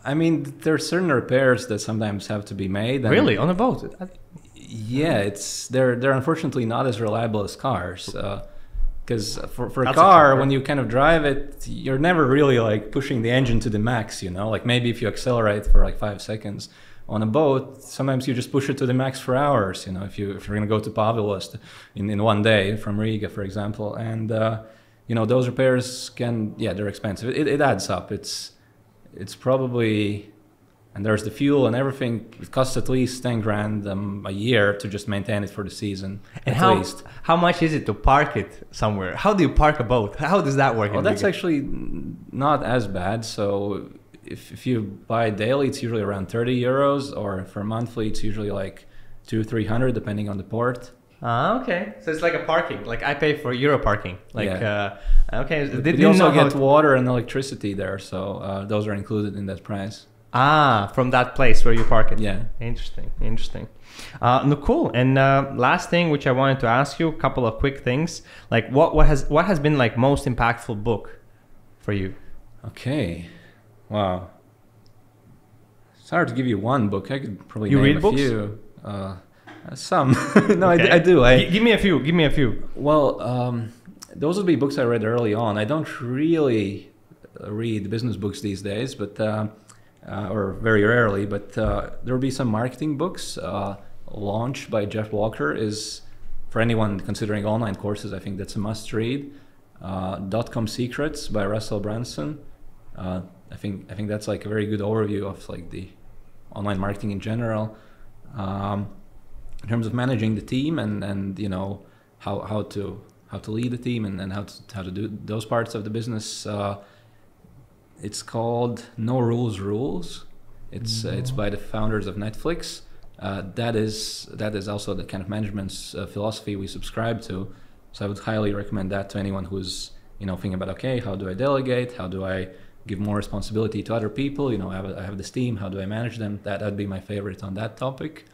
I mean, there are certain repairs that sometimes have to be made. Really? On a boat? Yeah, they're unfortunately not as reliable as cars. Because for a car, when you kind of drive it, you're never really like pushing the engine to the max, you know? Like maybe if you accelerate for like 5 seconds. On a boat, sometimes you just push it to the max for hours, you know, if you're going to go to Pāvilos in one day from Riga, for example. And, you know, those repairs they're expensive. It adds up. It's probably, and there's the fuel and everything. It costs at least 10 grand a year to just maintain it for the season. And how much is it to park it somewhere? How do you park a boat? How does that work? Well, that's actually not as bad. So if you buy daily, it's usually around 30 euros, or for monthly, it's usually like 200-300, depending on the port. Okay. So it's like a parking. Like I pay for Euro parking. Like, okay. You also get water and electricity there, so those are included in that price. From that place where you park it. Yeah. Interesting. No, cool. And last thing, which I wanted to ask you, a couple of quick things. Like, what has been like most impactful book for you? Okay. Wow. It's hard to give you one book. I could probably name read a books? Few. Some. No, okay. I do. Give me a few. Well, those would be books I read early on. I don't really read business books these days, but or very rarely. But there will be some marketing books. Launch by Jeff Walker is, for anyone considering online courses, I think that's a must read. .com Secrets by Russell Brunson. I think that's like a very good overview of like the online marketing in general. In terms of managing the team and you know how to lead the team and how to do those parts of the business. It's called No Rules Rules. It's by the founders of Netflix. That is also the kind of management's philosophy we subscribe to. So I would highly recommend that to anyone who's thinking about, okay, how do I delegate? How do I give more responsibility to other people? I have this team. How do I manage them? That'd be my favorite on that topic.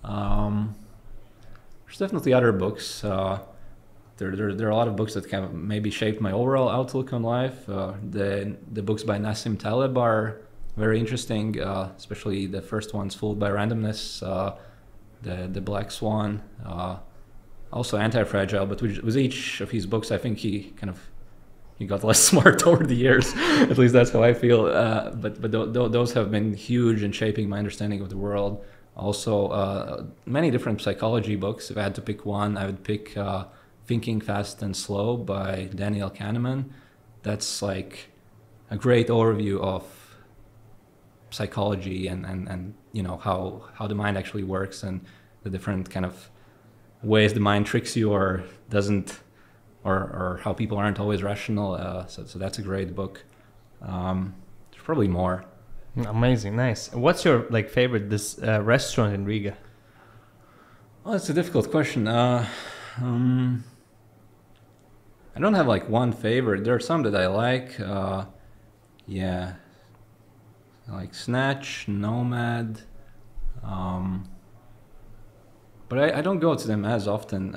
There's definitely other books. There are a lot of books that kind of maybe shaped my overall outlook on life. The books by Nassim Taleb are very interesting, especially the first one's Fooled by Randomness, the Black Swan, also Anti-Fragile. But with each of his books, I think he got less smart over the years. At least that's how I feel. But those have been huge in shaping my understanding of the world. Also, many different psychology books. If I had to pick one, I would pick Thinking Fast and Slow by Daniel Kahneman. That's like a great overview of psychology and how the mind actually works and the different kind of ways the mind tricks you or doesn't, or how people aren't always rational. So that's a great book. There's probably more. Amazing, nice. What's your favorite restaurant in Riga? Well, it's a difficult question. I don't have one favorite. There are some that I like. I like Snatch, Nomad. But I don't go to them as often.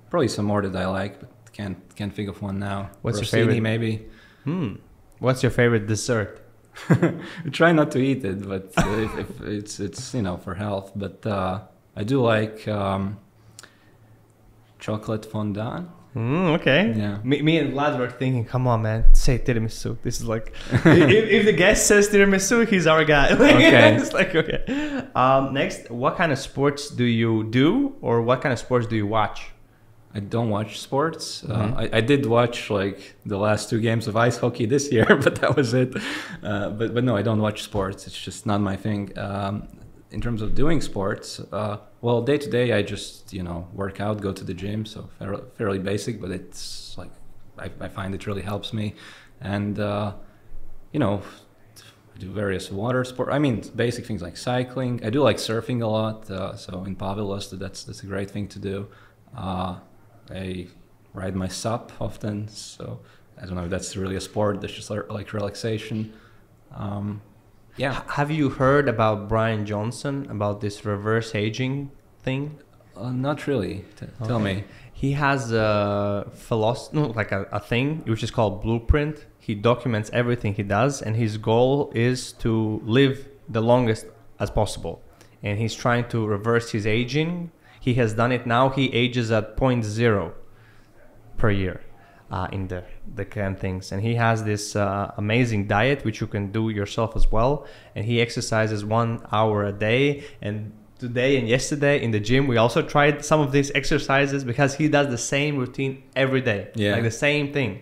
Probably some more that I like, but can't think of one now. What's Rossini, your favorite? Maybe. What's your favorite dessert? I try not to eat it, but if it's for health. But I do like chocolate fondant. Okay. Yeah. Me and Vlad were thinking, come on, man, say tiramisu. This is like, if the guest says tiramisu, he's our guy. Okay. It's like, okay. Next, what kind of sports do you do, or what kind of sports do you watch? I don't watch sports. I did watch like the last 2 games of ice hockey this year, but that was it. But no, I don't watch sports. It's just not my thing. In terms of doing sports, well, day to day, I just, work out, go to the gym. So fairly basic, but it's like, I find it really helps me. And, I do various water sport. I mean, basic things like cycling. I do like surfing a lot. So in Pavilos, that's a great thing to do. I ride my sup often. So I don't know if that's really a sport. That's just like relaxation. Yeah. Have you heard about Brian Johnson, about this reverse aging thing? Not really. Tell me. He has a philosophy, like a thing which is called Blueprint. He documents everything he does, and his goal is to live the longest as possible. And he's trying to reverse his aging. He has done it now. He ages at 0.0 per year in the can things. And he has this amazing diet, which you can do yourself as well. And he exercises 1 hour a day. And today and yesterday in the gym, we also tried some of these exercises because he does the same routine every day, like the same thing.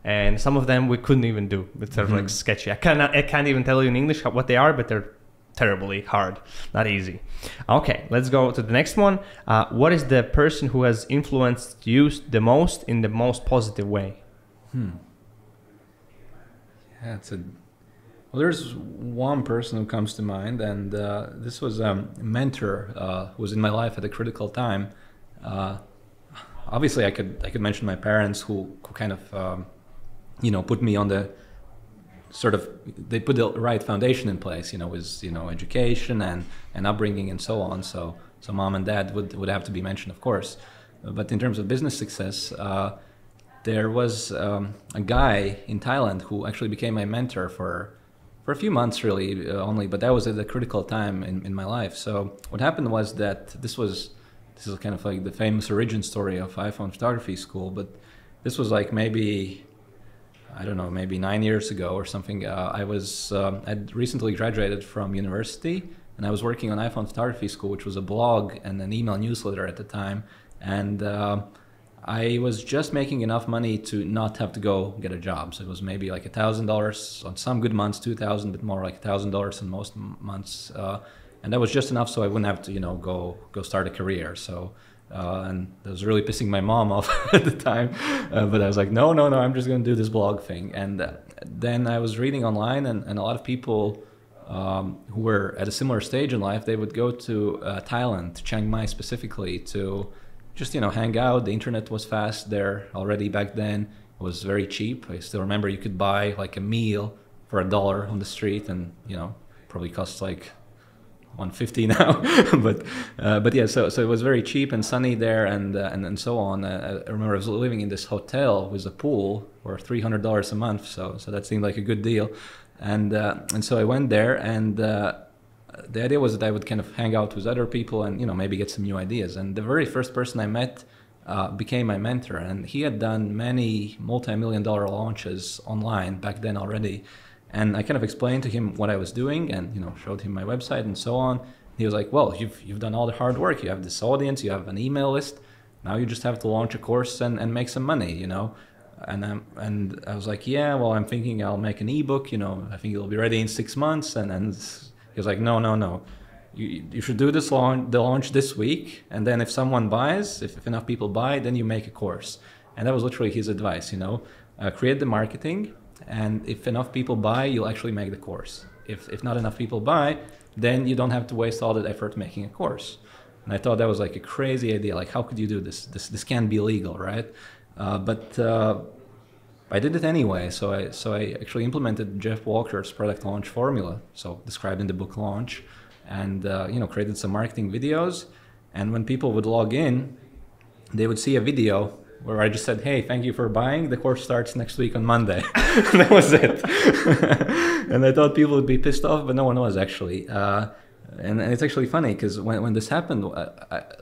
And some of them we couldn't even do. It's sort of like sketchy. I can't even tell you in English what they are, but they're terribly hard, not easy. Okay, let's go to the next one. What is the person who has influenced you the most in the most positive way? Yeah, well, there's one person who comes to mind, and this was a mentor who was in my life at a critical time. Obviously, I could mention my parents who kind of put me on the they put the right foundation in place, with education and upbringing and so on. So mom and dad would have to be mentioned, of course. But in terms of business success, there was a guy in Thailand who actually became my mentor for a few months, really, only. But that was at a critical time in my life. So what happened was that this is kind of like the famous origin story of iPhone photography school. But this was like maybe 9 years ago or something. I'd recently graduated from university, and I was working on iPhone photography school, which was a blog and an email newsletter at the time. And I was just making enough money to not have to go get a job. So it was maybe like $1,000 on some good months, $2,000, but more like $1,000 in most months. And that was just enough so I wouldn't have to, go start a career. So. And that was really pissing my mom off at the time. But I was like, no, I'm just going to do this blog thing. And then I was reading online, and a lot of people who were at a similar stage in life, they would go to Thailand, to Chiang Mai specifically, to just, hang out. The internet was fast there already back then. It was very cheap. I still remember you could buy like a meal for $1 on the street, and, probably costs like $150 now. but yeah, so it was very cheap and sunny there, and so on. I remember I was living in this hotel with a pool for $300 a month, so that seemed like a good deal. And so I went there, and the idea was that I would kind of hang out with other people and maybe get some new ideas. And the very first person I met became my mentor, and he had done many multi-million-dollar launches online back then already. And I kind of explained to him what I was doing, and showed him my website and so on. He was like, "Well, you've done all the hard work. You have this audience. You have an email list. Now you just have to launch a course and make some money, And I was like, "Yeah, well, I'm thinking I'll make an ebook. I think it'll be ready in 6 months." And he was like, "No. You should do the launch this week, and then if someone buys, if enough people buy, then you make a course." And that was literally his advice. Create the marketing. And if enough people buy, you'll actually make the course. If not enough people buy, then you don't have to waste all that effort making a course. And I thought that was like a crazy idea. Like, how could you do this? This can't be legal, right? But I did it anyway. So I actually implemented Jeff Walker's product launch formula, so described in the book Launch, and created some marketing videos. And when people would log in, they would see a video where I just said, "Hey, thank you for buying. The course starts next week on Monday." That was it. And I thought people would be pissed off, but no one was actually. And it's actually funny because when this happened,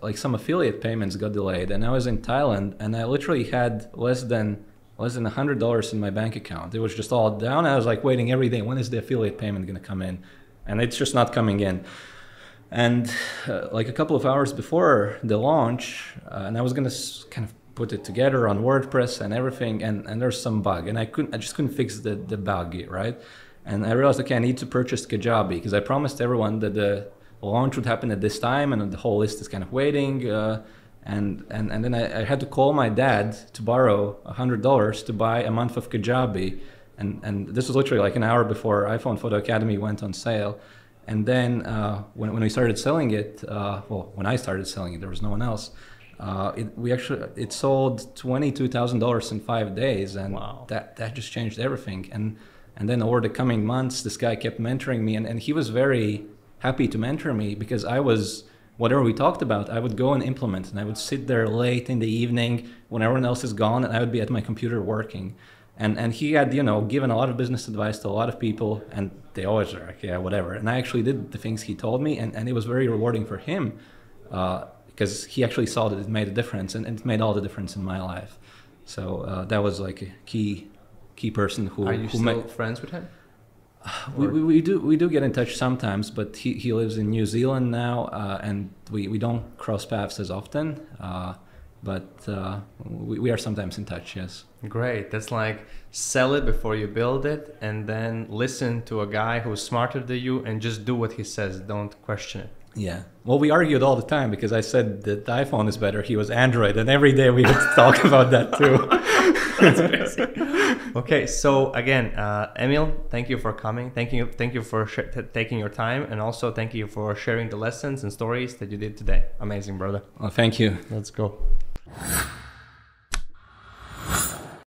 like some affiliate payments got delayed, and I was in Thailand, and I literally had less than $100 in my bank account. It was just all down. I was like waiting every day. When is the affiliate payment going to come in? And it's just not coming in. And like a couple of hours before the launch, and I was going to kind of put it together on WordPress and everything, and there's some bug, and I just couldn't fix the bug, right? And I realized, okay, I need to purchase Kajabi, because I promised everyone that the launch would happen at this time, and the whole list is kind of waiting. And then I had to call my dad to borrow $100 to buy a month of Kajabi. And this was literally like an hour before iPhone Photo Academy went on sale. And then when we started selling it, when I started selling it, there was no one else. It sold $22,000 in 5 days, and wow. that just changed everything. And then over the coming months, this guy kept mentoring me, and he was very happy to mentor me, because whatever we talked about, I would go and implement, and I would sit there late in the evening when everyone else is gone, and I would be at my computer working. And he had, given a lot of business advice to a lot of people, and they always were like, yeah, whatever. And I actually did the things he told me, and it was very rewarding for him, because he actually saw that it made a difference, and it made all the difference in my life. So that was like a key person who... Are you still friends with him? We do get in touch sometimes, but he lives in New Zealand now, and we don't cross paths as often, but we are sometimes in touch, yes. Great. That's like sell it before you build it, and then listen to a guy who's smarter than you and just do what he says. Don't question it. Yeah. Well, we argued all the time, because I said that the iPhone is better. He was Android, and every day we would talk about that too. That's crazy. Okay, so again, Emīl, thank you for coming. Thank you for taking your time, and also thank you for sharing the lessons and stories that you did today. Amazing, brother. Well, thank you. Let's go.